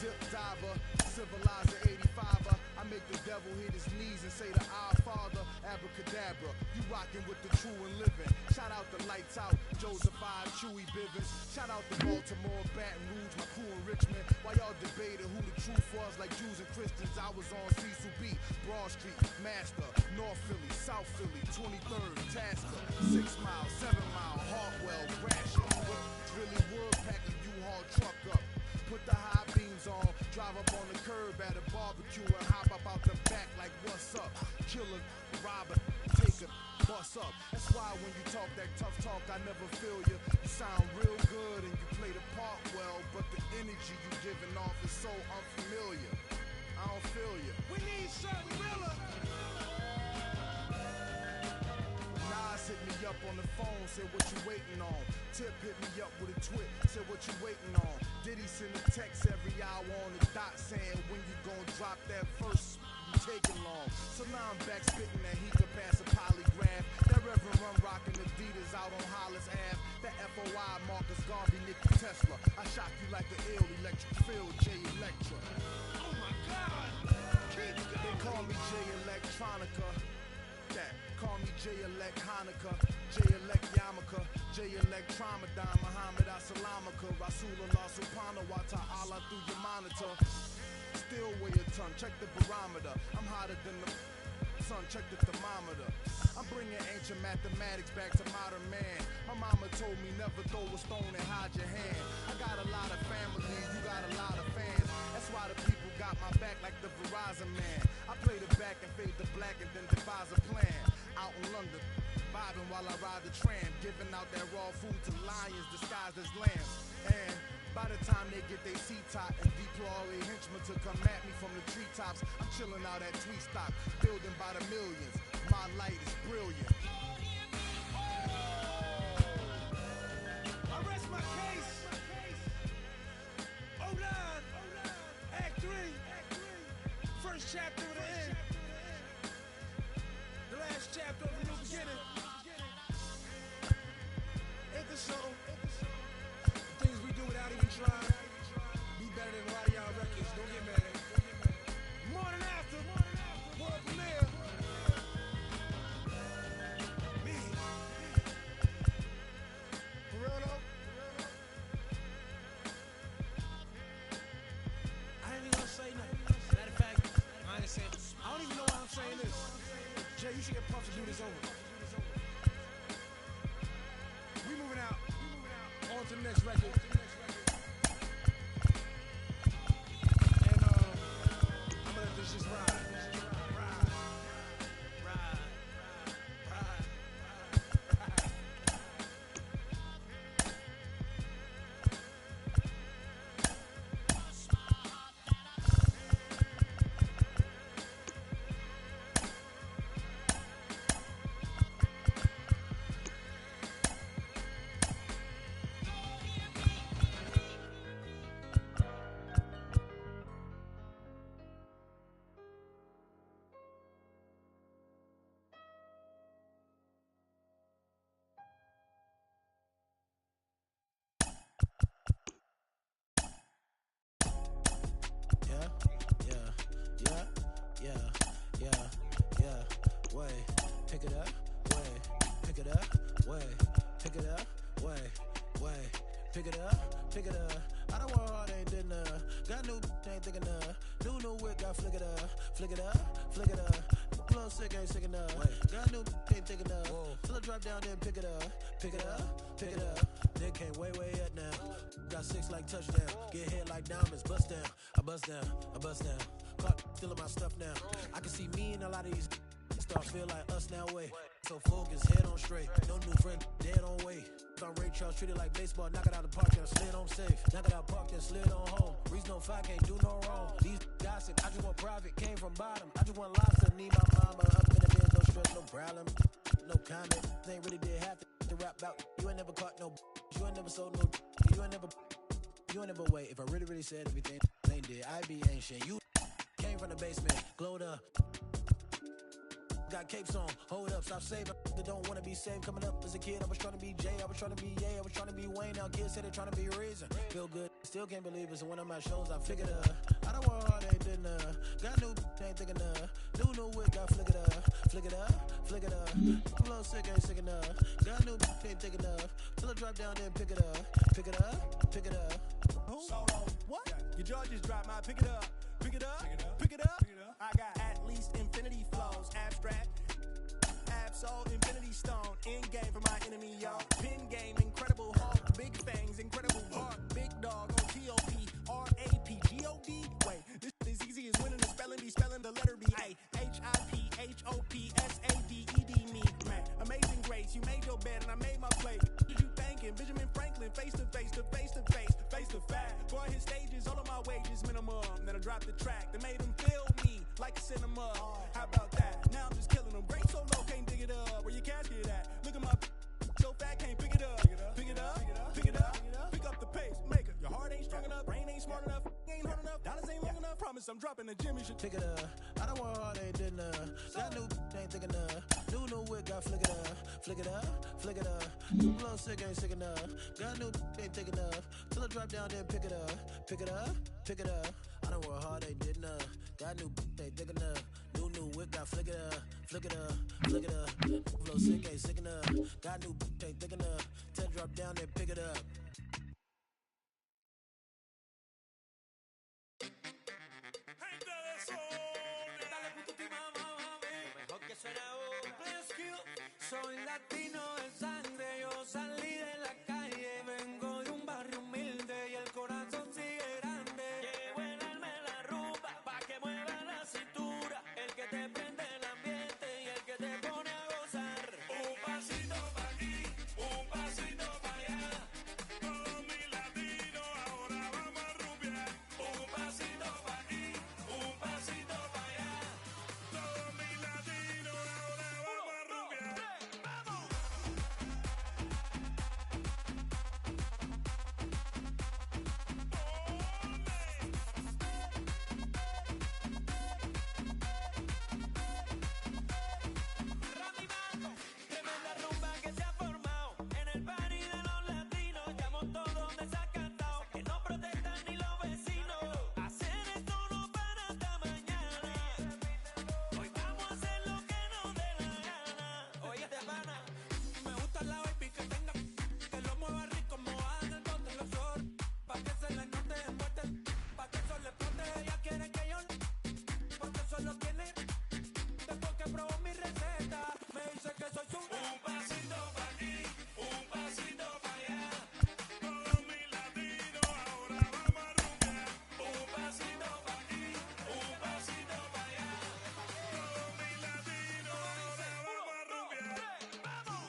Dip diver, civilizer 85er. I make the devil hit his knees and say to our Father, abracadabra. You rockin' with the true and living. Shout out the Lights Out, Joseph I, Chewy Bivens. Shout out to Baltimore, Baton Rouge, my crew in Richmond. While y'all debated who the truth was, like Jews and Christians, I was on Cecil B, Broad Street, Master, North Philly, South Philly, 23rd, Tasker, 6 Mile, 7 Mile, Hartwell, Gratiot. Really would pack a U-Haul truck up. Put the high beams on, drive up on the curb at a barbecue and hop up out the back like what's up? Killer, robber, take a bus up. That's why when you talk that tough talk, I never feel you. You sound real good and you play the part well, but the energy you giving off is so unfamiliar. I don't feel you. We need something realer. Nas hit me up on the phone, said what you waiting on. Tip hit me up with a twit, said what you waiting on. Diddy send a text every hour on the dot saying when you gon' drop that verse, you taking long. So now I'm back spitting that he could pass a polygraph. That Reverend Run rockin' Adidas out on Hollis Ave. That FOI Marcus Garvey, Nicky Tesla. I shock you like an ill electric field, J Electra. Oh my God! Keep going! They call me J Electronica. That. Call me J-Elect Hanukkah, J-Elect Yarmulke, J-Elect Tramadon, Muhammad Assalamaka, Rasulullah Subhanahu wa Ta'ala through your monitor. Still weigh a ton, check the barometer. I'm hotter than the sun, check the thermometer. I'm bringing ancient mathematics back to modern man. My mama told me never throw a stone and hide your hand. I got a lot of family, you got a lot of fans. That's why the people got my back like the Verizon man. I play the back and fade the black and then devise a plan. Out in London, vibing while I ride the tram, giving out that raw food to lions disguised as lambs. And by the time they get their seat top and deploy all their henchmen to come at me from the treetops, I'm chilling out at Tweet Stock, building by the millions. My light is brilliant. I rest my case. 09, Act 3, first chapter of the end. The last chapter of the new beginning. pick it up, pick it up. I don't want hard, ain't did enough. Got new, ain't thick enough. New whip, got flick it up, flick it up, flick it up. Blow sick, ain't sick enough. Got new, ain't thick enough. Till I drop down, then pick it up, pick it up, pick it up. They came way up now. Got 6 like touchdown. Get hit like diamonds, bust down. I bust down, I bust down. Caught stealing my stuff now. I can see me and a lot of these start feel like us now. Way so focused, head on straight. No new friend, dead on way. On Ray Charles, treat it like baseball. Knock it out the park, then slid on safe. Knock it out park, then slid on home. Reason no fight, can't do no wrong. These gossip, I just want private. Came from bottom, I just want lobster. Need my mama up in the bed, no stress, no problem, no comment. They ain't really did half to rap about. You ain't never caught no. You ain't never sold no. You ain't never wait. If I really said everything they did, I be ancient. You came from the basement, glowed up. Got capes on, hold up, stop saving. That don't wanna be saved. Coming up as a kid, I was trying to be Jay, I was trying to be Ye, I was trying to be Wayne. Now kids say they're trying to be Reason. Feel good, still can't believe it. So one of my shows, I figured I don't want hard, ain't did enough. Got new, ain't thick enough. New whip, got flick it up, flick it up, flick it up. Blow sick, ain't sick enough. Got new, ain't thick enough. Till I drop down, then pick it up, pick it up, pick it up. Solo, what? Your jaw just dropped, my pick it up, pick it up, pick it up. I got at least infinity flows, abstract, absol, infinity stone, end game for my enemy, y'all. Pin game, incredible Hulk, big fangs, incredible bark, big dog on T.O.P. R.A.P. G.O.D. Wait, this is easy as winning the spelling bee, spelling the letter B. A H-I-P H-O-P-S-A-D-E-D me, man. Amazing grace, you made your bed and I made my plate. Did you thinking? Benjamin Franklin, face to face, to face to face, face to fact. Boy, his stages, all of my wages minimum. Then I dropped the track that made him feel me like a cinema. How about that? Now I'm just killing them. Great so low, can't dig it up. Where your casket at? Look at my so fat, can't pick it up. Pick it up, pick it up, pick up the pace, maker. Your heart ain't strong enough, brain ain't smart enough, ain't hard enough, dollars ain't long enough. Promise I'm dropping the gym, you should pick it up. I don't want hard, ain't did enough. Got new, ain't thick enough. New whip, got flick it up, flick it up, flick it up. Blow sick, ain't sick enough. Got new, ain't thick enough. Till I drop down, then pick it up, pick it up, pick it up. I don't want hard, ain't did enough. Got new, ain't thick enough. New whip, got flick it up, flick it up, flick it up. Blow sick, ain't sick enough. Got new, ain't thick enough. Till I drop down, then pick it up. Soy latino de sangre, yo salí de la calle, vengo de un barrio humilde y el corazón sigue grande. Llevo el alma en la rumba pa' que mueva la cintura, el que te prende el ambiente y el que te pone a gozar. Un pasito pa' aquí, un pasito pa' allá, todos mis latinos ahora vamos a rumbear. Un pasito pa' aquí, un pasito pa' allá, todos mis latinos ahora vamos a rumbear. Tremenda rumba que se ha formado en el party de los latinos. Llamo todos desacatados que no protestan ni los vecinos. Hacer esto no para hasta mañana. Hoy vamos a hacer lo que nos dé la gana. Oye, te pana, me gusta la baby que tenga, que lo mueva rico, mojada en el bote, los ojos, pa' que se le note envuelta, pa' que eso le explote. Ella quiere que yo, porque eso lo tiene. Después que probó mi receta, me dice que soy su. Un pasito pa' aquí, un pasito pa' allá, todos mis latinos ahora vamos a rumbear. Un pasito pa' aquí, un pasito pa' allá, todos mis latinos ahora vamos a rumbear. ¡Vamos!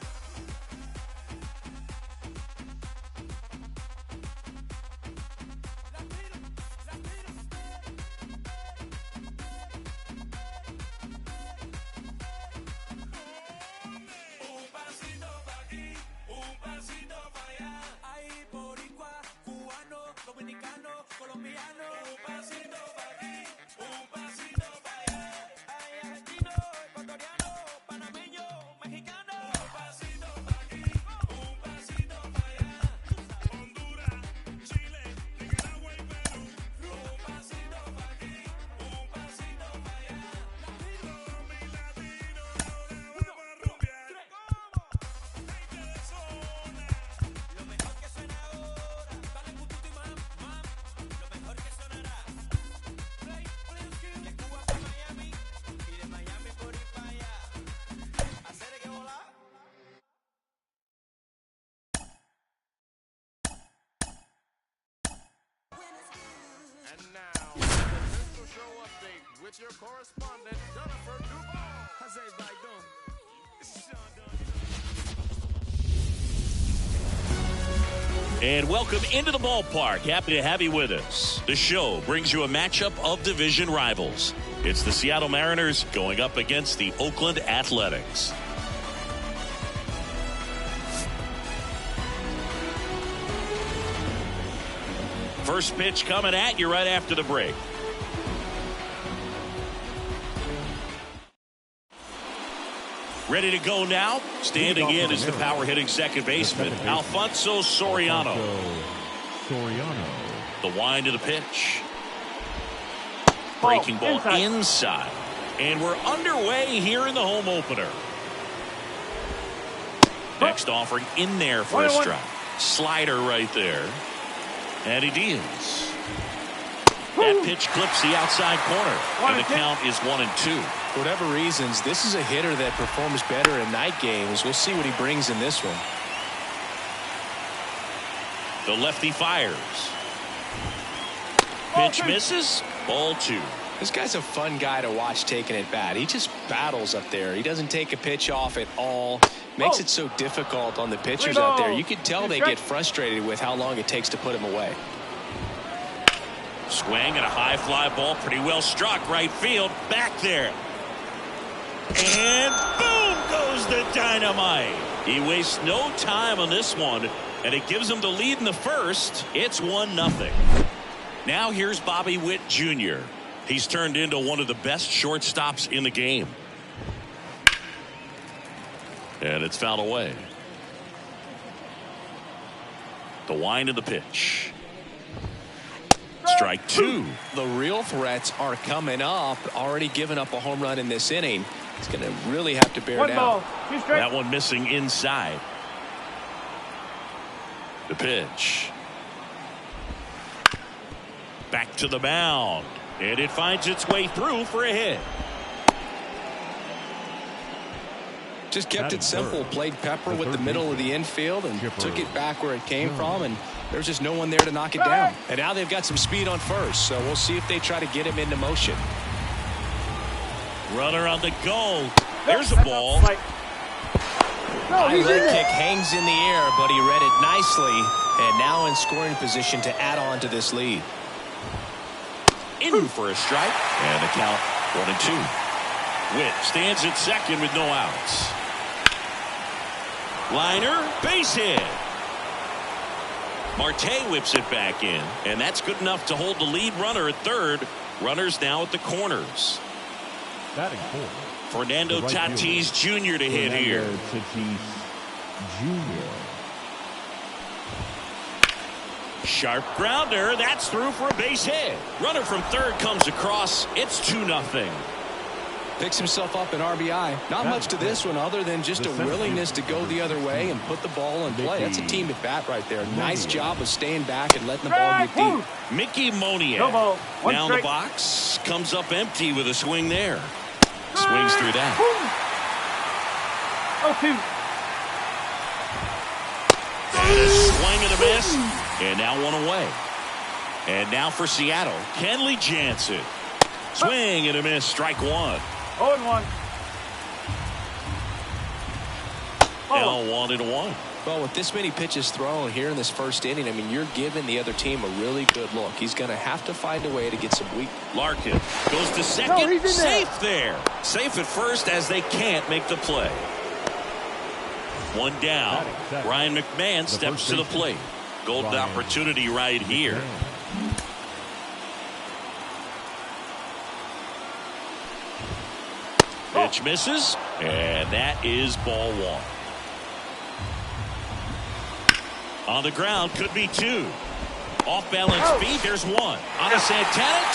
with your correspondent, Jennifer Duval. How's everybody doing? This is Sean Dunn. And welcome into the ballpark. Happy to have you with us. The show brings you a matchup of division rivals. It's the Seattle Mariners going up against the Oakland Athletics. First pitch coming at you right after the break. Ready to go now. Standing in is the power hitting second baseman, Alfonso Soriano. The wind of the pitch. Breaking ball inside. And we're underway here in the home opener. Next offering in there for a strike. Slider right there. And he deals. That pitch clips the outside corner. And the count is 1-2. For whatever reasons, this is a hitter that performs better in night games. We'll see what he brings in this one. The lefty fires. Pitch misses. Ball 2. This guy's a fun guy to watch taking at bat. He just battles up there. He doesn't take a pitch off at all. Makes it so difficult on the pitchers out there. You can tell they get frustrated with how long it takes to put him away. Swing and a high fly ball. Pretty well struck. Right field. Back there. And boom goes the dynamite. He wastes no time on this one, and it gives him the lead in the first. It's 1-0. Now here's Bobby Witt Jr. He's turned into one of the best shortstops in the game. And it's fouled away. The wind of the pitch. Strike 2. The real threats are coming up. Already given up a home run in this inning. He's going to really have to bear down. That one missing inside. The pitch. Back to the mound. And it finds its way through for a hit. Just kept it simple. Played pepper with the middle of the infield and took it back where it came from. And there's just no one there to knock it down. And now they've got some speed on first. So we'll see if they try to get him into motion. Runner on the go. There's a ball. High leg kick hangs in the air, but he read it nicely. And now in scoring position to add on to this lead. In for a strike. And the count 1-2. Witt stands at second with no outs. Liner, base hit. Marte whips it back in, and that's good enough to hold the lead runner at third. Runners now at the corners. Batting fourth. Fernando Tatis Jr. to hit here. Tatis Jr. Sharp grounder. That's through for a base hit. Runner from third comes across. It's 2-0. Picks himself up an RBI. Not much to this one other than just a willingness to go the other way and put the ball in play. That's a team at bat right there. Nice job of staying back and letting the ball get deep. Mickey Moniak down the box. Comes up empty with a swing there. Swings through that. 0-2. And a swing and a miss. And now one away. And now for Seattle, Kenley Jansen. Swing and a miss. Strike 1. 0-1. Now 1-1. Well, with this many pitches thrown here in this first inning, I mean, you're giving the other team a really good look. He's going to have to find a way to get some weak. Larkin goes to second. Safe there. Safe at first as they can't make the play. One down. Ryan McMahon steps to the plate. Golden opportunity right here. Pitch misses, and that is ball 1. On the ground, could be 2. Off balance feet, there's 1. On a Santana,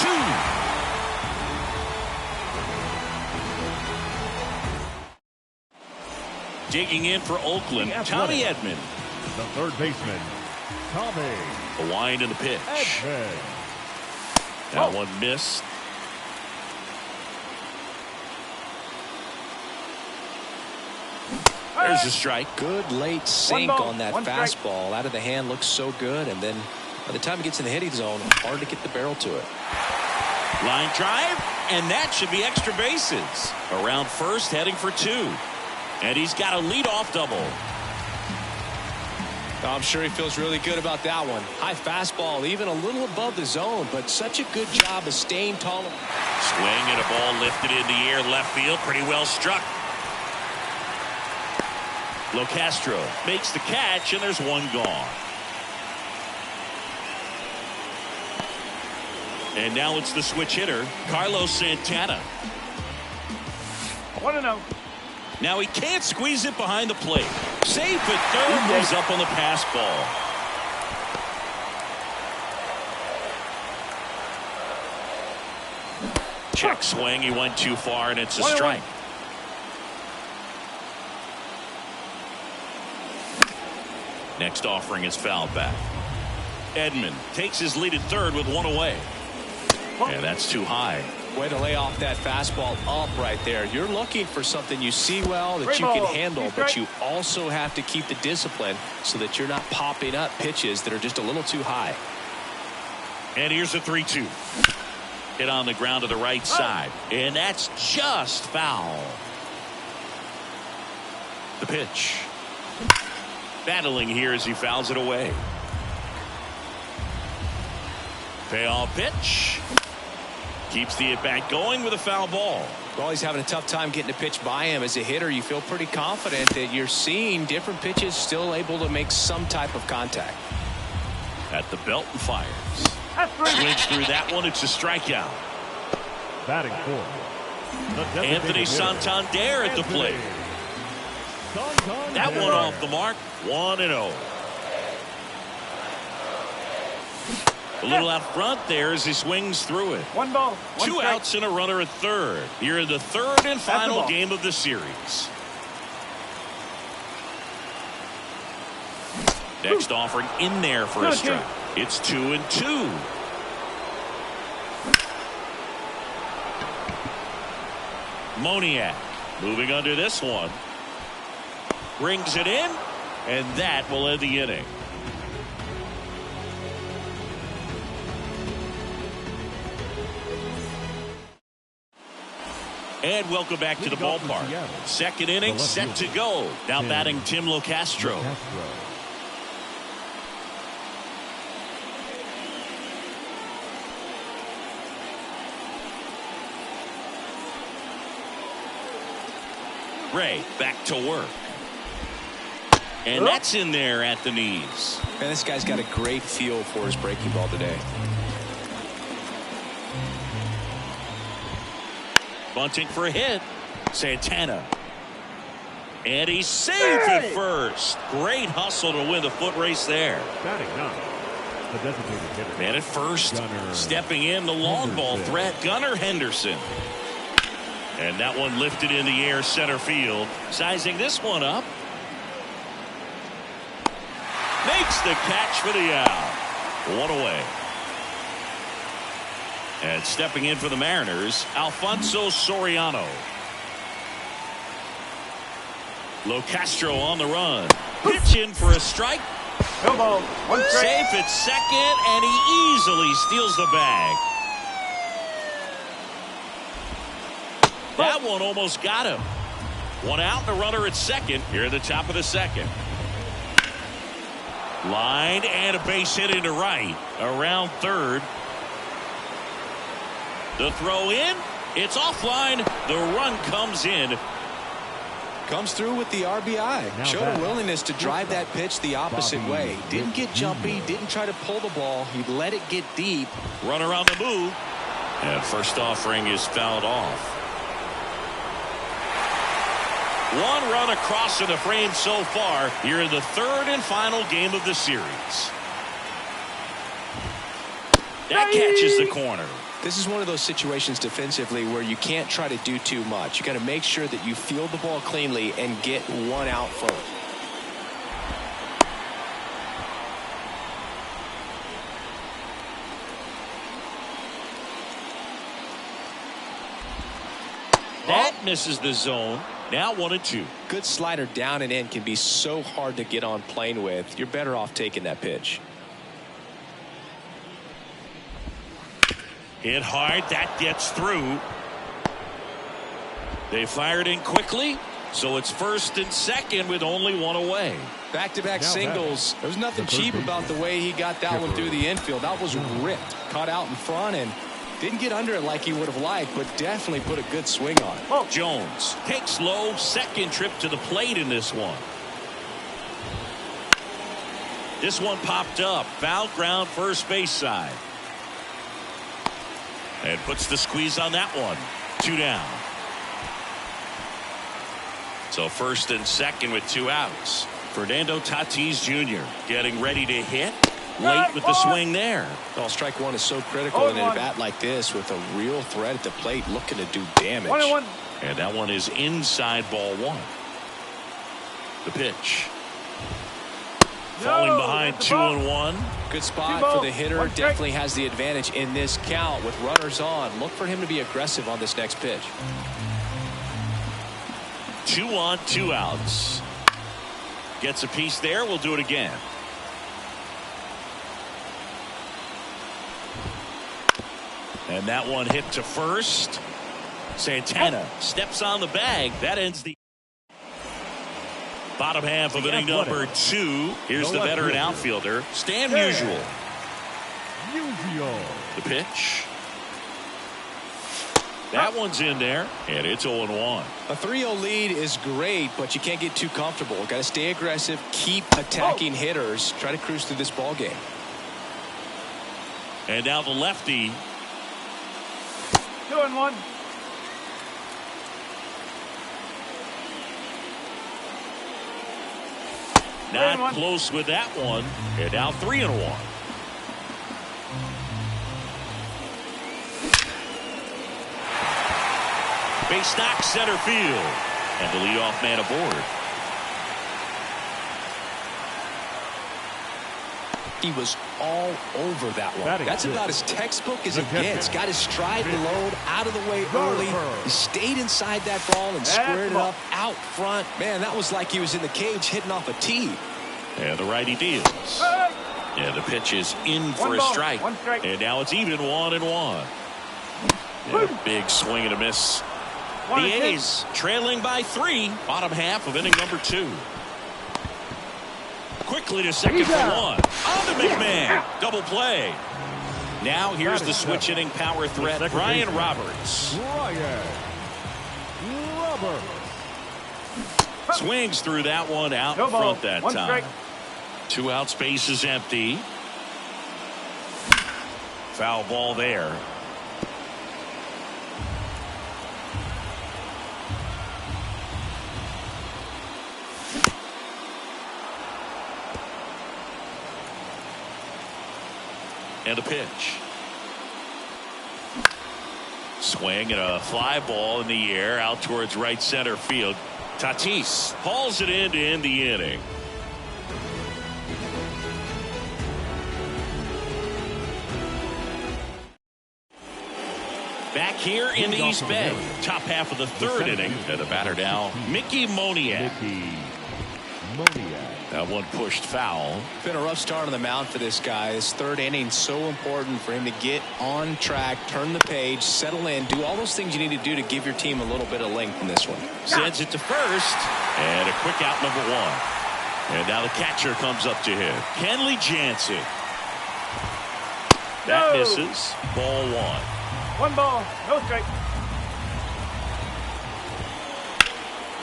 2. Digging in for Oakland, Tommy Edman. The third baseman, Tommy. The wind in the pitch. That one missed. There's a strike. Good late sink on that fastball. Out of the hand, looks so good. And then by the time it gets in the hitting zone, hard to get the barrel to it. Line drive, and that should be extra bases. Around first, heading for 2. And he's got a leadoff double. I'm sure he feels really good about that one. High fastball, even a little above the zone, but such a good job of staying tall. Swing and a ball lifted in the air, left field, pretty well struck. LoCastro makes the catch, and there's one gone. And now it's the switch hitter, Carlos Santana. 1-0. Now he can't squeeze it behind the plate. Safe at third, moves up on the pass ball. Check swing, he went too far, and it's a strike. Next offering is fouled back. Edman takes his lead at third with 1 away. And that's too high. Way to lay off that fastball up right there. You're looking for something you see well that you can handle, but you also have to keep the discipline so that you're not popping up pitches that are just a little too high. And here's a 3-2. Hit on the ground to the right side. And that's just foul. The pitch. Battling here as he fouls it away. Payoff pitch. Keeps the at-bat going with a foul ball. Well, he's having a tough time getting a pitch by him. As a hitter, you feel pretty confident that you're seeing different pitches still able to make some type of contact. At the belt and fires. Swings through that one. It's a strikeout. Batting fourth, Anthony Santander at the plate. That one off the mark. 1-0. A little out front there as he swings through it. 1 ball. 1 2 strike. outs and a runner at third. Here in the third and final game of the series. Next offering in there for a strike. It's 2-2. Moniak moving under this one. Brings it in, and that will end the inning. And welcome back to the ballpark. Second inning set to go. Now batting Tim LoCastro. Ray back to work. And that's in there at the knees. Man, this guy's got a great feel for his breaking ball today. Bunting for a hit. Santana. And he's safe at first. Great hustle to win the foot race there. Batting ninth, the designated hitter. Man at first, stepping in the long ball threat, Gunnar Henderson. And that one lifted in the air center field. Sizing this one up. Makes the catch for the out. 1 away. And stepping in for the Mariners, Alfonso Soriano. LoCastro on the run. Pitch in for a strike. No ball. 1 strike. Safe at second, and he easily steals the bag. That one almost got him. 1 out and a runner at second here at the top of the second. Line and a base hit into right. Around third. The throw in. It's offline. The run comes in. Comes through with the RBI. Showed a willingness to drive that pitch the opposite way. Didn't get jumpy. Didn't try to pull the ball. He let it get deep. Runner on the move. And first offering is fouled off. 1 run across in the frame so far here in the third and final game of the series. That catches the corner. This is one of those situations defensively where you can't try to do too much. You got to make sure that you field the ball cleanly and get 1 out first. That misses the zone. Now 1-2. Good slider down and in can be so hard to get on plane with. You're better off taking that pitch. Hit hard. That gets through. They fired in quickly, so it's first and second with only one away. Back-to-back singles. There was nothing cheap about the way he got that one through the infield. That was ripped. Caught out in front and didn't get under it like he would have liked, but definitely put a good swing on it. Jones takes low. Second trip to the plate in this one. This one popped up. Foul ground first base side. And puts the squeeze on that one. 2 down. So first and second with 2 outs. Fernando Tatis Jr. getting ready to hit. Late with the swing there. Well, strike one is so critical in a bat like this with a real threat at the plate looking to do damage. 1-1. And that one is inside ball 1. The pitch. Falling behind 2-1. Good spot for the hitter. Definitely has the advantage in this count with runners on. Look for him to be aggressive on this next pitch. 2 on, 2 outs. Gets a piece there. We'll do it again. And that one hit to first. Santana steps on the bag. That ends the bottom half of inning number 2. Here's the veteran outfielder, Stan Musial. The pitch. That one's in there, and it's 0-1. A 3-0 lead is great, but you can't get too comfortable. Got to stay aggressive, keep attacking hitters, try to cruise through this ball game. And now the lefty. 2-1. Not close with that one. And now 3-1. Base knock center field. And the leadoff man aboard. He was all over that one. That's about as textbook as it gets. Got his stride load out of the way early. He stayed inside that ball and squared it up out front. Man, that was like he was in the cage hitting off a tee. And the righty deals. And the pitch is in for a strike. And now it's even 1-1. And a big swing and a miss. The A's trailing by 3. Bottom half of inning number 2. Quickly to second for 1. On to McMahon. Double play. Now here's the switch hitting power threat, Brian Roberts. Swings through that one out in front that time. 2 out, space is empty. Foul ball there. And a pitch. Swing and a fly ball in the air out towards right center field. Tatis hauls it in to end the inning. Back here in the East Bay. Top half of the 3rd inning. And the batter now, Mickey Moniak. That one pushed foul. Been a rough start on the mound for this guy. His 3rd inning so important for him to get on track, turn the page, settle in, do all those things you need to do to give your team a little bit of length in this one. Sends it to first, and a quick out number 1. And now the catcher comes up to him, Kenley Jansen. That misses. Ball 1. 1 ball, no strike.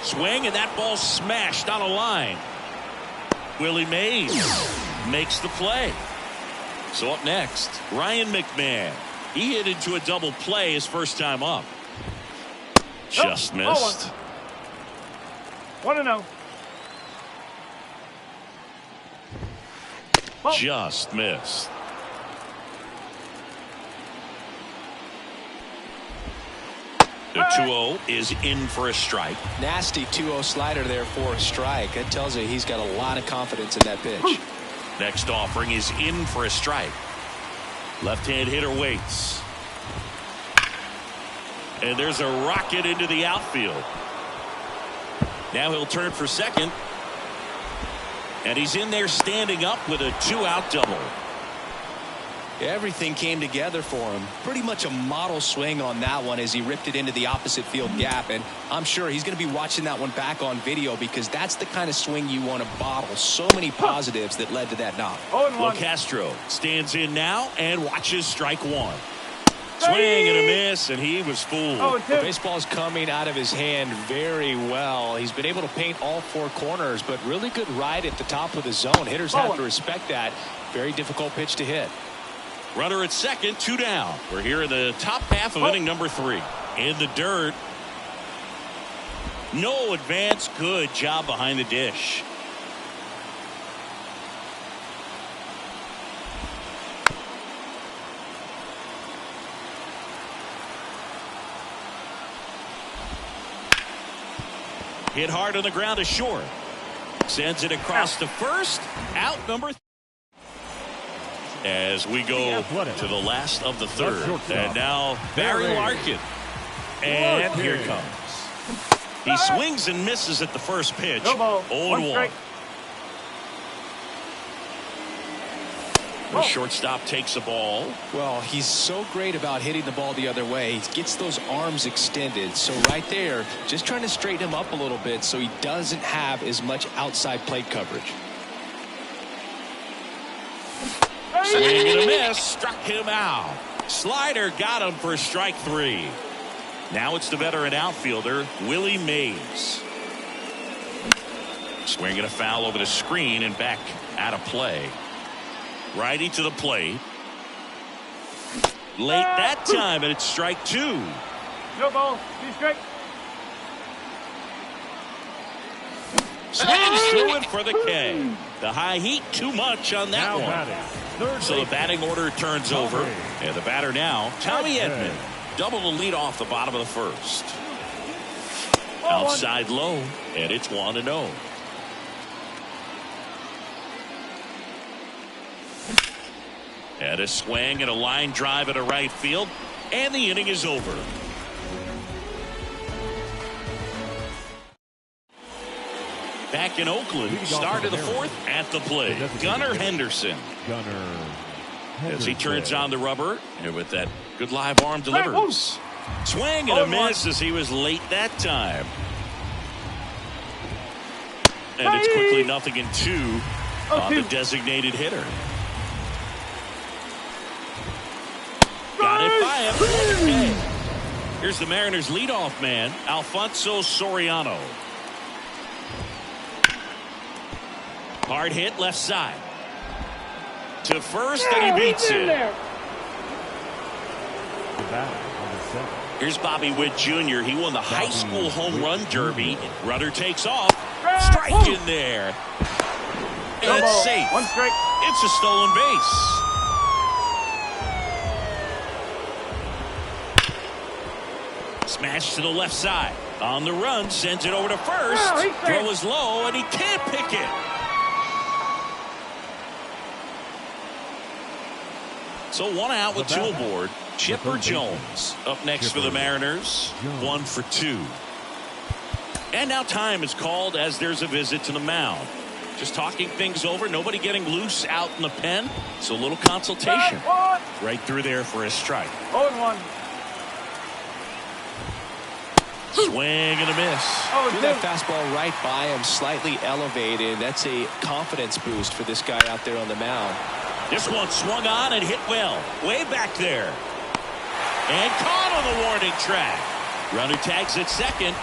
Swing, and that ball smashed on a line. Willie Mays makes the play. So up next, Ryan McMahon. He hit into a double play his first time up. Just missed. 1-0. Just missed. The 2-0 is in for a strike. Nasty 2-0 slider there for a strike. That tells you he's got a lot of confidence in that pitch. Next offering is in for a strike. Left-hand hitter waits. And there's a rocket into the outfield. Now he'll turn for second. And he's in there standing up with a 2-out double. Everything came together for him. Pretty much a model swing on that one as he ripped it into the opposite field gap. And I'm sure he's going to be watching that one back on video because that's the kind of swing you want to bottle. So many positives that led to that knock. Well, Castro stands in now and watches strike one. Swing and a miss, and he was fooled. The baseball is coming out of his hand very well. He's been able to paint all four corners, but really good ride at the top of the zone. Hitters have to respect that. Very difficult pitch to hit. Runner at second, 2 down. We're here in the top half of inning number 3. In the dirt. No advance. Good job behind the dish. Hit hard on the ground to short. Sends it across to first. Out number 3. As we go to the last of the third. And now Barry Larkin. And here it comes. He swings and misses at the first pitch. 0-1. The shortstop takes the ball. Well, he's so great about hitting the ball the other way. He gets those arms extended. So right there, just trying to straighten him up a little bit so he doesn't have as much outside plate coverage. Swing and a miss. Struck him out. Slider got him for strike 3. Now it's the veteran outfielder, Willie Mays. Swing and a foul over the screen and back out of play. Righty to the plate. Late that time, and it's strike 2. No ball. Be straight. Swings through it for the K. The high heat too much on that one. So the batting order turns over. And the batter now, Tommy Edman. Double the lead off the bottom of the first. Outside low, and it's 1-0. And a swing and a line drive at a right field, and the inning is over. Back in Oakland, start of the fourth at the plate. Gunnar Henderson. As he turns on the rubber, and with that good live arm delivers. Swing and a miss as he was late that time. And it's quickly 0-2 on the designated hitter. Got it by him. Here's the Mariners' leadoff man, Alfonso Soriano. Hard hit left side. To first, and he beats it. Here's Bobby Witt Jr. He won the high school home run derby. Runner takes off. Strike in there. And it's safe. One strike. It's a stolen base. Smash to the left side. On the run, sends it over to first. Throw is low, and he can't pick it. So 1 out with 2 aboard. Chipper Jones up next for the Mariners. 1 for 2. And now time is called as there's a visit to the mound. Just talking things over. Nobody getting loose out in the pen. So a little consultation. Right through there for a strike. 0-1. Swing and a miss. Threw that fastball right by him, slightly elevated. That's a confidence boost for this guy out there on the mound. This one swung on and hit well. Way back there. And caught on the warning track. Runner tags at second.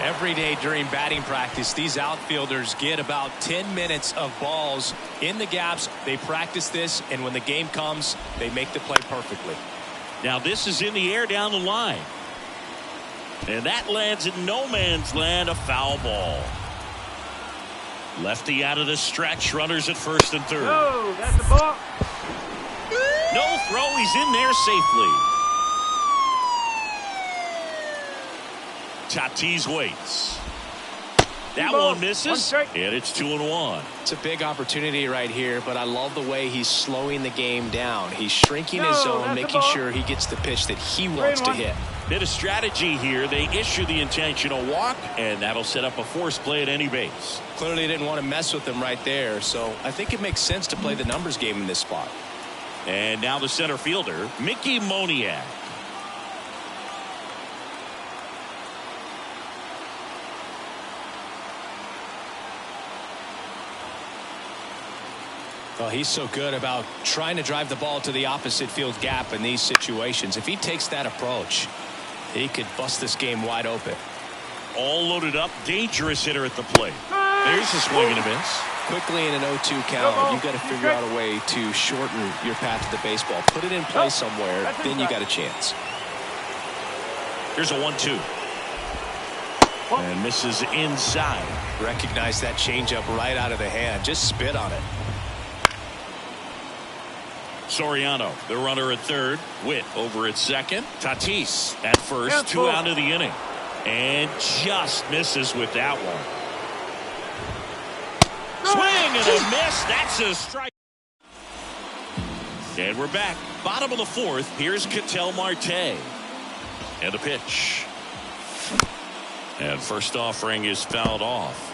Every day during batting practice, these outfielders get about 10 minutes of balls in the gaps. They practice this, and when the game comes, they make the play perfectly. Now this is in the air down the line. And that lands in no man's land, a foul ball. Lefty out of the stretch, runners at first and third. No, that's the ball. No throw, he's in there safely. Tatis waits. That one misses, and it's 2-1. It's a big opportunity right here, but I love the way he's slowing the game down. He's shrinking his zone, making sure he gets the pitch that he wants to hit. Bit of strategy here. They issue the intentional walk, and that'll set up a force play at any base. Clearly didn't want to mess with him right there, so I think it makes sense to play the numbers game in this spot. And now the center fielder, Mickey Moniak. Well, he's so good about trying to drive the ball to the opposite field gap in these situations. If he takes that approach, he could bust this game wide open. All loaded up, dangerous hitter at the plate. There's a swing and a miss. Quickly in an 0-2 count, you've got to figure out a way to shorten your path to the baseball. Put it in play somewhere, then you got a chance. Here's a 1-2. And misses inside. Recognize that changeup right out of the hand. Just spit on it. Soriano, the runner at third. Witt over at second. Tatis at first. 2 out of the inning. And just misses with that one. Swing and a miss. That's a strike. And we're back. Bottom of the fourth. Here's Ketel Marte. And the pitch. And first offering is fouled off.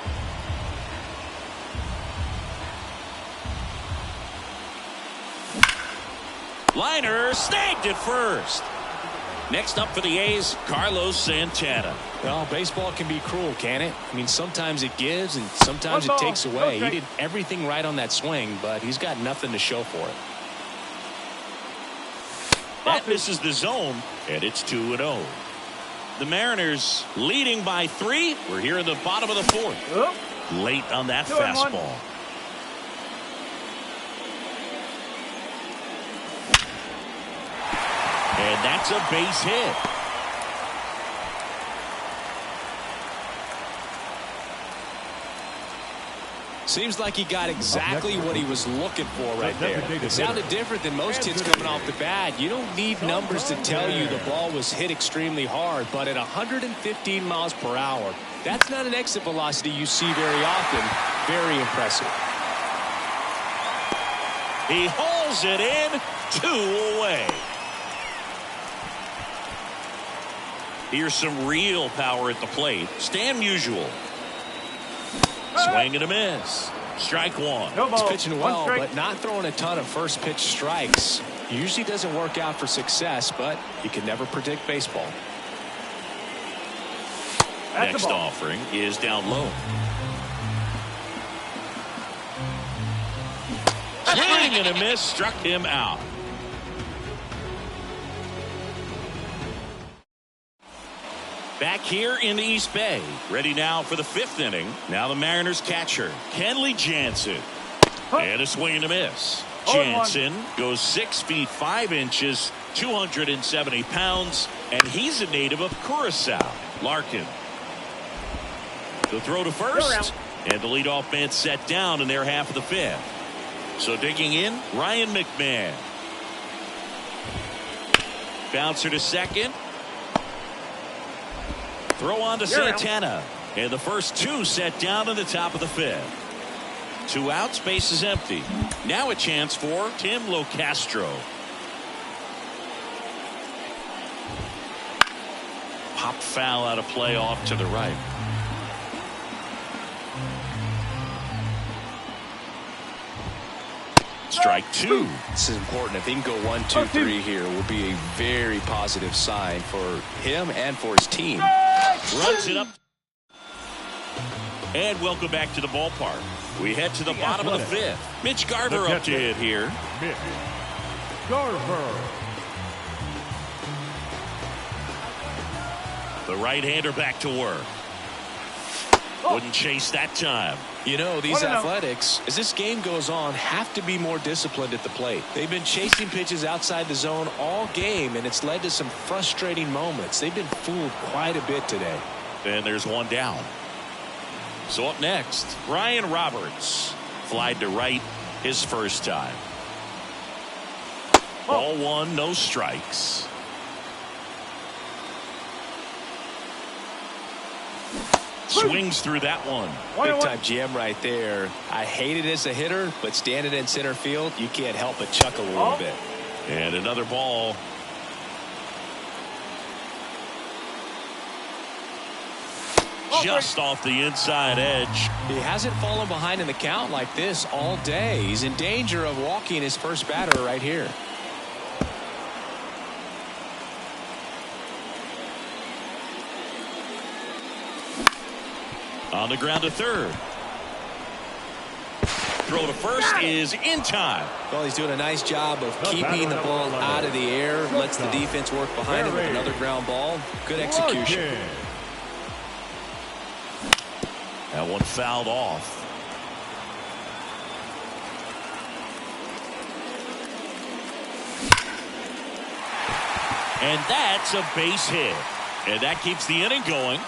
Liner snagged it first. Next up for the A's, Carlos Santana. Well, baseball can be cruel, can it? I mean, sometimes it gives and sometimes it takes away. He did everything right on that swing, but he's got nothing to show for it. That misses the zone, and it's 2-0. The Mariners leading by 3. We're here in the bottom of the fourth. Late on that fastball. And that's a base hit. Seems like he got exactly what he was looking for right there. It sounded different than most hits coming off the bat. You don't need numbers to tell you the ball was hit extremely hard, but at 115 miles per hour, that's not an exit velocity you see very often. Very impressive. He hauls it in, 2 away. Here's some real power at the plate. Stan Musial. Swing and a miss. Strike one. He's pitching well, but not throwing a ton of first pitch strikes. Usually doesn't work out for success, but you can never predict baseball. Next offering is down low. Swing and a miss. Struck him out. Back here in the East Bay. Ready now for the 5th inning. Now the Mariners catcher, Kenley Jansen. And a swing and a miss. Jansen goes 6 feet 5 inches, 270 pounds, and he's a native of Curacao. Larkin. The throw to first. And the leadoff man set down in their half of the 5th. So digging in, Ryan McMahon. Bouncer to second. Throw on to Santana. And the first 2 set down in the top of the 5th. 2 outs, base is empty. Now a chance for Tim Locastro. Pop foul out of play off to the right. Strike 2. This is important. If he can go 1, 2, 3 here, will be a very positive sign for him and for his team. Runs it up. And welcome back to the ballpark. We head to the bottom of the 5th. Mitch Garver up to hit here. Mitch Garver. The right-hander back to work. Wouldn't chase that time. You know, these athletics, as this game goes on, have to be more disciplined at the plate. They've been chasing pitches outside the zone all game, and it's led to some frustrating moments. They've been fooled quite a bit today. And there's one down. So up next, Ryan Roberts. Flied to right his first time. Ball 1, no strikes. Swings through that one. Big time jam right there. I hate it as a hitter, but standing in center field, you can't help but chuckle a little bit. And another ball. just off the inside edge. He hasn't fallen behind in the count like this all day. He's in danger of walking his first batter right here. On the ground to third. Throw to first is in time. Well, he's doing a nice job of keeping the ball out of the air. Lets the defense work behind him with another ground ball. Good execution. That one fouled off. And that's a base hit. And that keeps the inning going.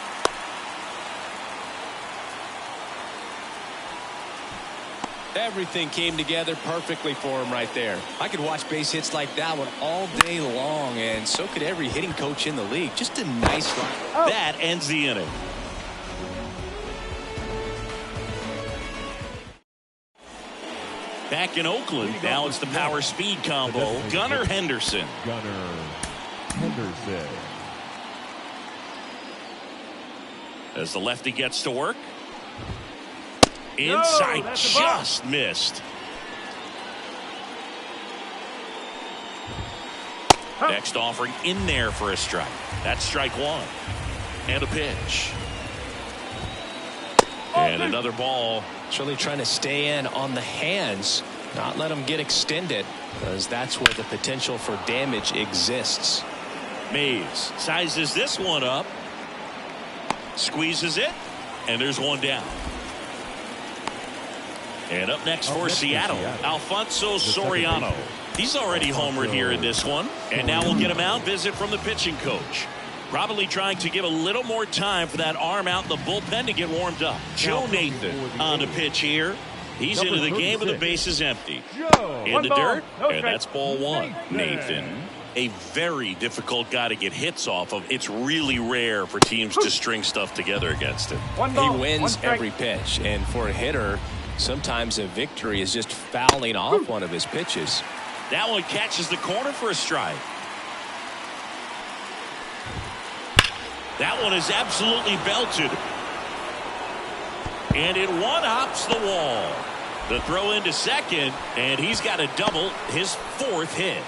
Everything came together perfectly for him right there. I could watch base hits like that one all day long, and so could every hitting coach in the league. Just a nice line. Oh. That ends the inning. Back in Oakland, now it's the power speed combo. Gunnar Henderson. As the lefty gets to work. Inside, just missed. Next offering in there for a strike. That's strike one. And a pitch. And another ball. It's really trying to stay in on the hands, not let them get extended, because that's where the potential for damage exists. Mays sizes this one up. Squeezes it. And there's one down. And up next for Seattle, Alfonso Soriano. He's already homered here in this one. And now we'll get a mound visit from the pitching coach. Probably trying to give a little more time for that arm out in the bullpen to get warmed up. Joe Nathan on the pitch here. He's into the game with the bases empty. In the dirt, and that's ball one. Nathan, a very difficult guy to get hits off of. It's really rare for teams to string stuff together against him. He wins every pitch, and for a hitter, sometimes a victory is just fouling off one of his pitches. That one catches the corner for a strike. That one is absolutely belted. And it one-hops the wall. The throw into second, and he's got a double, his fourth hit.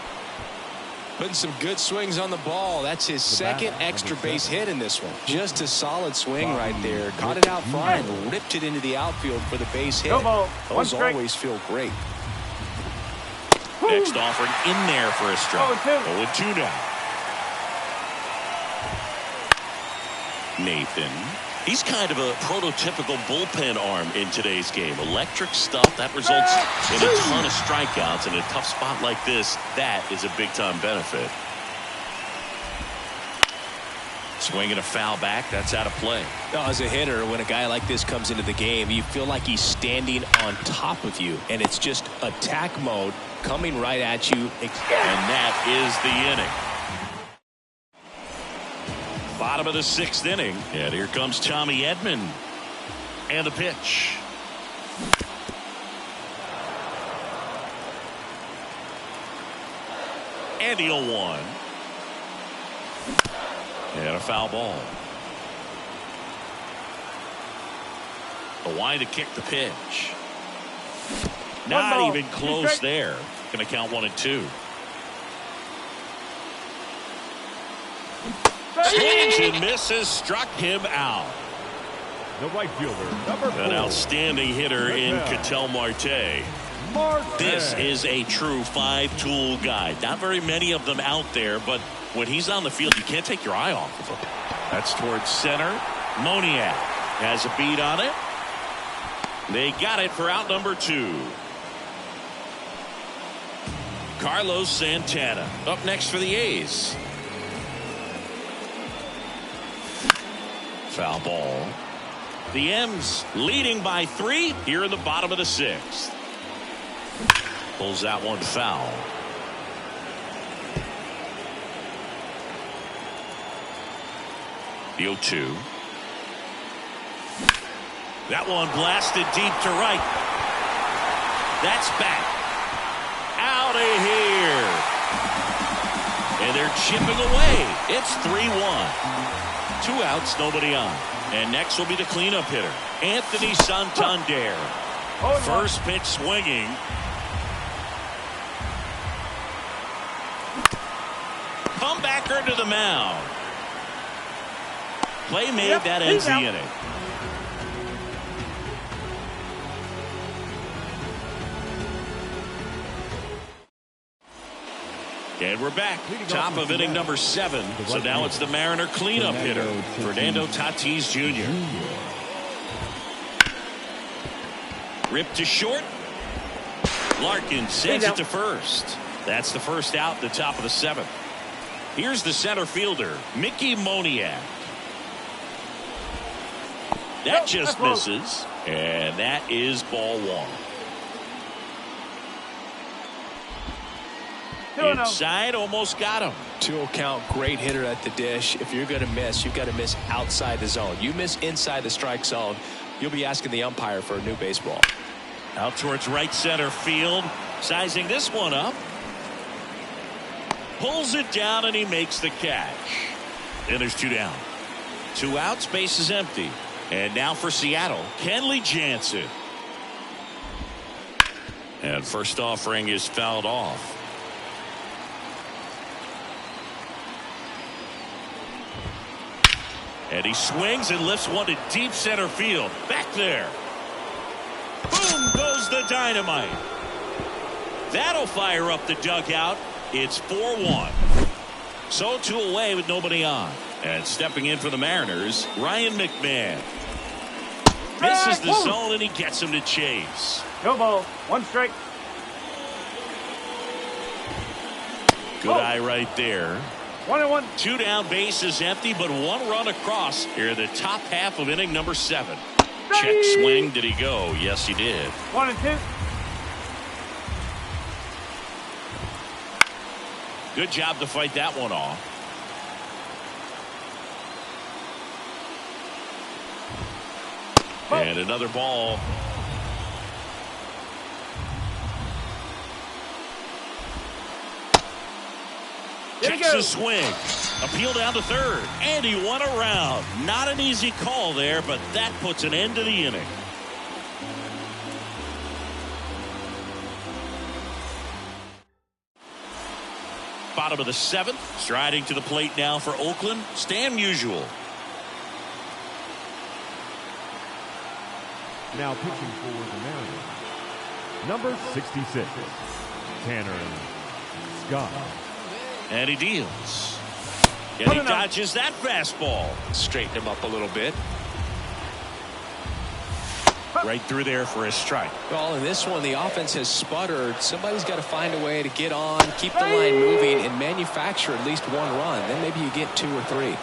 Putting some good swings on the ball. That's his second extra base hit in this one. Just a solid swing right there. Caught it out front and ripped it into the outfield for the base hit. Those always feel great. Next offering in there for a strike. 0-2 now. Nathan. He's kind of a prototypical bullpen arm in today's game. Electric stuff that results in a ton of strikeouts. In a tough spot like this, that is a big-time benefit. Swinging a foul back, that's out of play. Now, as a hitter, when a guy like this comes into the game, you feel like he's standing on top of you, and it's just attack mode coming right at you. And that is the inning. Bottom of the sixth inning, and here comes Tommy Edman. And the pitch. And the 0-1. And a foul ball. A wind to kick the pitch. Not even close there. Going to count 1-2. Swings and misses, struck him out. The right fielder, number 4. An outstanding hitter in Ketel Marte. This is a true five-tool guy. Not very many of them out there, but when he's on the field, you can't take your eye off of him. That's towards center. Moniak has a beat on it. They got it for out number 2. Carlos Santana up next for the A's. Foul ball. The M's leading by 3 here in the bottom of the 6th. Pulls that one foul. The 0-2. That one blasted deep to right. That's back. Out of here. And And they're chipping away. It's 3-1. 2 outs, nobody on. And next will be the cleanup hitter, Anthony Santander. First pitch swinging. Comebacker to the mound. Play made, that ends the inning. And we're back. Top of inning number 7. So now it's the Mariner cleanup hitter, Fernando Tatis Jr. Ripped to short. Larkin sends it to first. That's the first out, the top of the 7th. Here's the center fielder, Mickey Moniak. That just misses, and that is ball 1. Inside, almost got him. 2-0 count, great hitter at the dish. If you're going to miss, you've got to miss outside the zone. You miss inside the strike zone, you'll be asking the umpire for a new baseball. Out towards right center field, sizing this one up. Pulls it down, and he makes the catch. And there's 2 down. 2 outs, base is empty. And now for Seattle, Kenley Jansen. And first offering is fouled off. And he swings and lifts one to deep center field. Back there. Boom goes the dynamite. That'll fire up the dugout. It's 4-1. So 2 away with nobody on. And stepping in for the Mariners, Ryan McMahon. Misses the zone, and he gets him to chase. No ball. 1 strike. Good eye right there. 1-1. 2 down, base is empty, but 1 run across here in the top half of inning number 7. Check swing. Did he go? Yes, he did. 1-2. Good job to fight that one off. And another ball. Checks his swing. Appeal down to third. And he won around. Not an easy call there, but that puts an end to the inning. Bottom of the 7th. Striding to the plate now for Oakland, Stan Musial. Now pitching for the Mariners, number 66, Tanner Scott. And he deals. And he dodges that fastball. Straighten him up a little bit. Right through there for a strike. Well, in this one, the offense has sputtered. Somebody's got to find a way to get on, keep the line moving, and manufacture at least 1 run. Then maybe you get 2 or 3.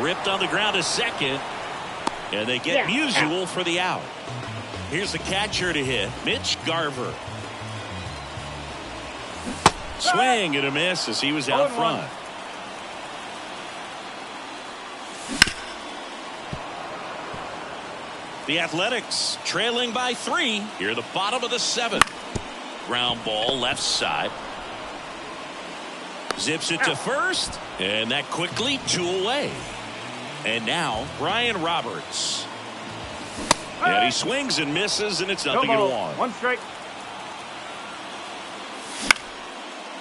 Ripped on the ground to second. And they get Musial for the out. Here's the catcher to hit, Mitch Garver. Swing and a miss as he was out front. The Athletics trailing by 3 here, the bottom of the 7th. Ground ball left side. Zips it to first, and that quickly 2 away. And now Brian Roberts. And he swings and misses, and it's 0-1. 1 strike.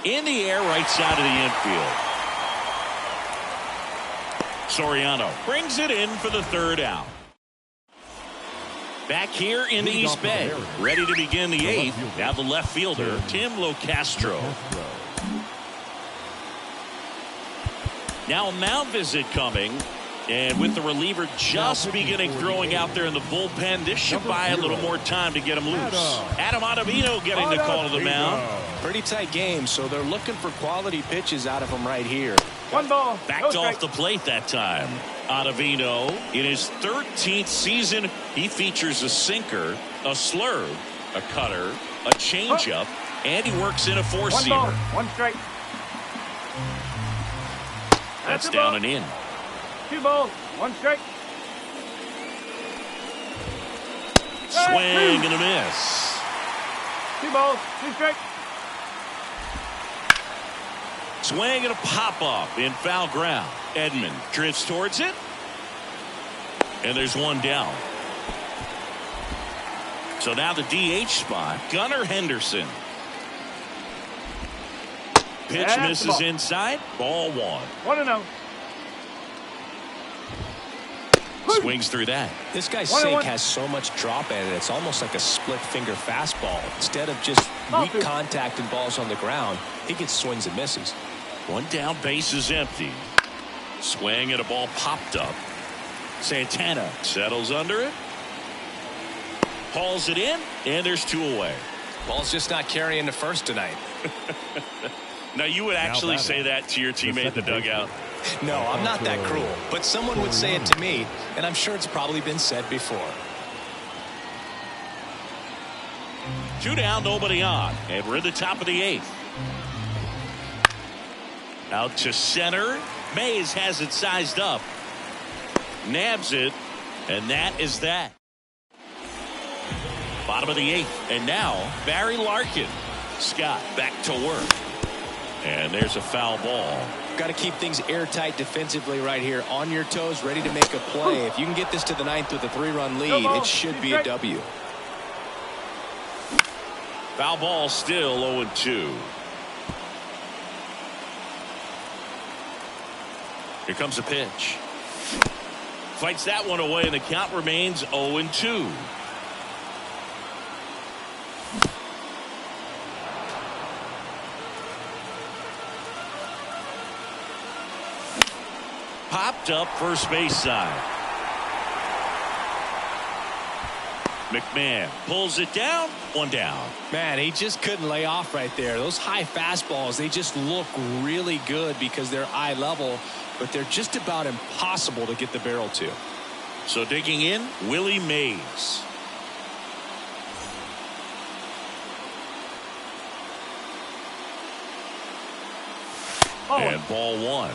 In the air, right side of the infield. Soriano brings it in for the 3rd out. Back here in the East Bay, ready to begin the 8th. Now the left fielder, Tim Locastro. Now a mound visit coming. And with the reliever just beginning throwing out there in the bullpen, this should buy a little more time to get him loose. Adam Ottavino getting the call to the mound. Pretty tight game, so they're looking for quality pitches out of him right here. 1 ball. Backed off the plate that time. Ottavino, in his 13th season, he features a sinker, a slurve, a cutter, a changeup, and he works in a 4-seamer. 1 ball. 1 strike. That's down and in. 2 balls. 1 strike. Swing and a miss. 2 balls. 2 strike. Swing and a pop-up in foul ground. Edman drifts towards it. And there's one down. So now the DH spot, Gunnar Henderson. Pitch misses inside. Ball 1. 1-0. Swings through that. This guy's sink has so much drop in it. It's almost like a split finger fastball. Instead of just weak contact and balls on the ground, he gets swings and misses. One down, base is empty. Swing and a ball popped up. Santana settles under it. Hauls it in, and there's 2 away. Ball's just not carrying the first tonight. Now, you would actually say that to your teammate in the dugout. No, I'm not that cruel. But someone would say it to me, and I'm sure it's probably been said before. 2 down, nobody on. And we're in the top of the 8th. Out to center. Mays has it sized up. Nabs it. And that is that. Bottom of the 8th. And now, Barry Larkin. Scott back to work. And there's a foul ball. Got to keep things airtight defensively right here. On your toes, ready to make a play. If you can get this to the 9th with a 3-run lead, it should be a W. Foul ball still 0-2. Here comes a pitch. Fights that one away, and the count remains 0-2. Popped up first base side. McMahon pulls it down. 1 down. Man, he just couldn't lay off right there. Those high fastballs, they just look really good because they're eye level, but they're just about impossible to get the barrel to. So digging in, Willie Mays. And ball 1.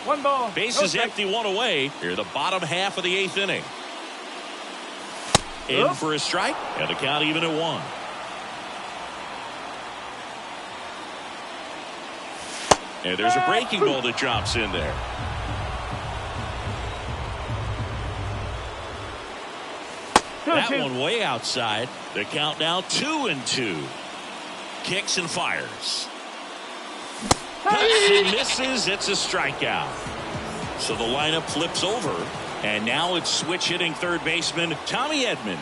1 ball. Base is empty, 1 away. Here, the bottom half of the 8th inning. In for a strike, and the count even at 1. And there's a breaking ball that drops in there. That one way outside. The count now 2-2. Kicks and fires. Cuts and misses. It's a strikeout. So the lineup flips over. And now it's switch hitting third baseman Tommy Edman.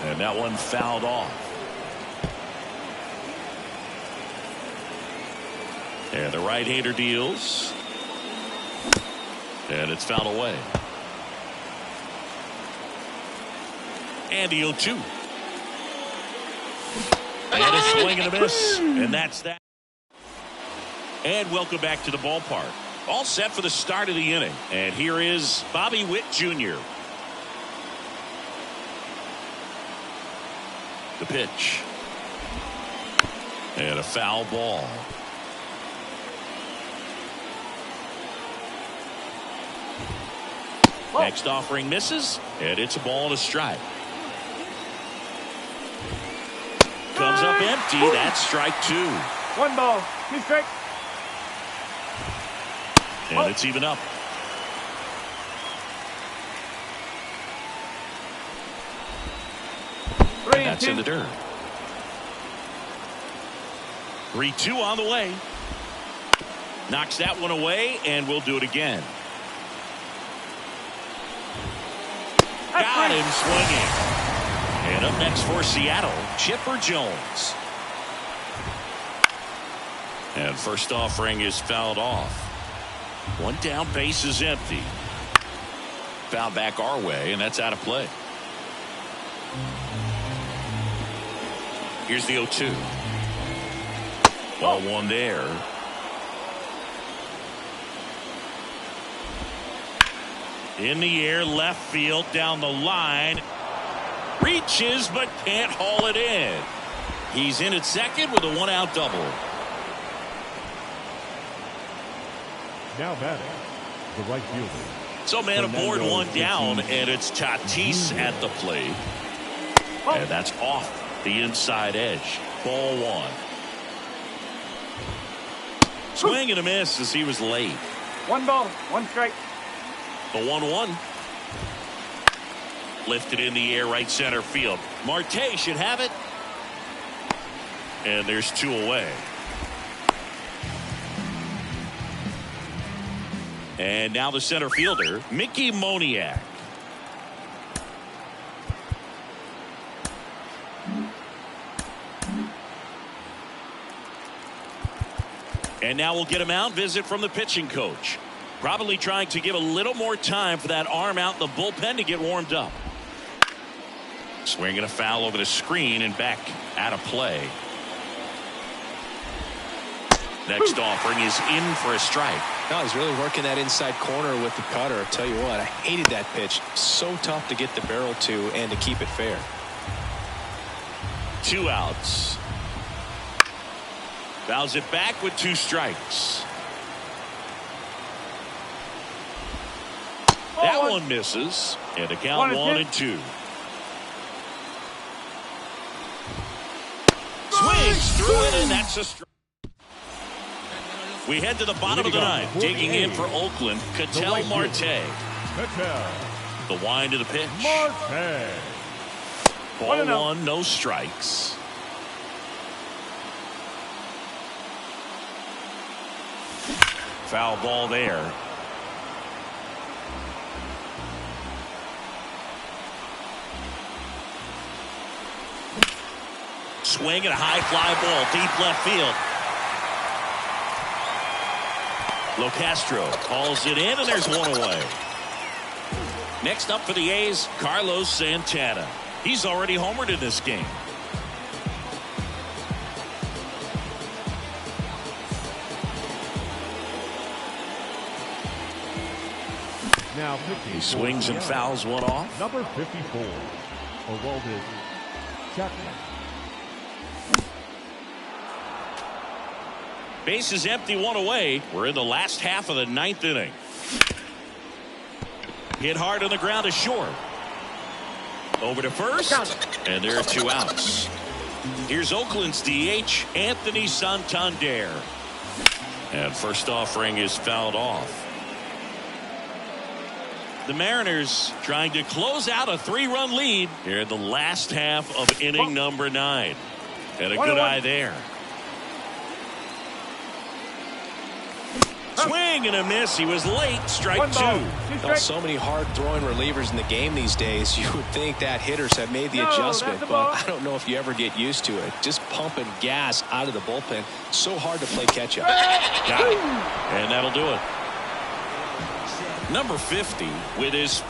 And that one fouled off. And the right-hander deals. And it's fouled away. And the 0-2. And a swing and a miss. And that's that. And welcome back to the ballpark. All set for the start of the inning. And here is Bobby Witt Jr. The pitch. And a foul ball. Next offering misses. And it's a ball and a strike. Comes up empty. That's strike 2. 1 ball. 2 strikes. And it's even up. And that's in the dirt. 3-2 on the way. Knocks that one away, and we'll do it again. Got him swinging. And up next for Seattle, Chipper Jones. And first offering is fouled off. 1 down, base is empty. Foul back our way, and that's out of play. Here's the 0-2. Ball 1 there. In the air, left field, down the line. Reaches, but can't haul it in. He's in at second with a 1-out double. Now batting, the right fielder. So man aboard, 1 down, and it's Tatis at the plate. And that's off the inside edge. Ball 1. Swing and a miss as he was late. 1 ball, 1 strike. The 1-1. Lifted in the air, right center field. Marte should have it. And there's 2 away. And now the center fielder, Mickey Moniak. And now we'll get a mound visit from the pitching coach. Probably trying to give a little more time for that arm out in the bullpen to get warmed up. Swinging a foul over the screen and back out of play. Next offering is in for a strike. No, he's really working that inside corner with the cutter. I'll tell you what, I hated that pitch. So tough to get the barrel to and to keep it fair. 2 outs. Fouls it back with 2 strikes. That one misses. And the count 1-2. Swings through it, and that's a strike. We head to the bottom of the ninth. Digging in for Oakland, Ketel Marte. The wind of the pitch. Ball 1, no strikes. Foul ball there. Swing and a high fly ball, deep left field. Locastro calls it in, and there's 1 away. Next up for the A's, Carlos Santana. He's already homered in this game. Now he swings and fouls 1 off. Number 54, Aroldis Chapman. Base is empty, 1 away. We're in the last half of the 9th inning. Hit hard on the ground is short. Over to first, and there are 2 outs. Here's Oakland's DH, Anthony Santander. And first offering is fouled off. The Mariners trying to close out a 3-run lead here in the last half of inning number 9. And a good eye there. Swing and a miss. He was late. Strike 2. Well, so many hard-throwing relievers in the game these days. You would think that hitters have made the adjustment, but I don't know if you ever get used to it. Just pumping gas out of the bullpen. So hard to play catch-up. Got it. And that'll do it. Number 50 with his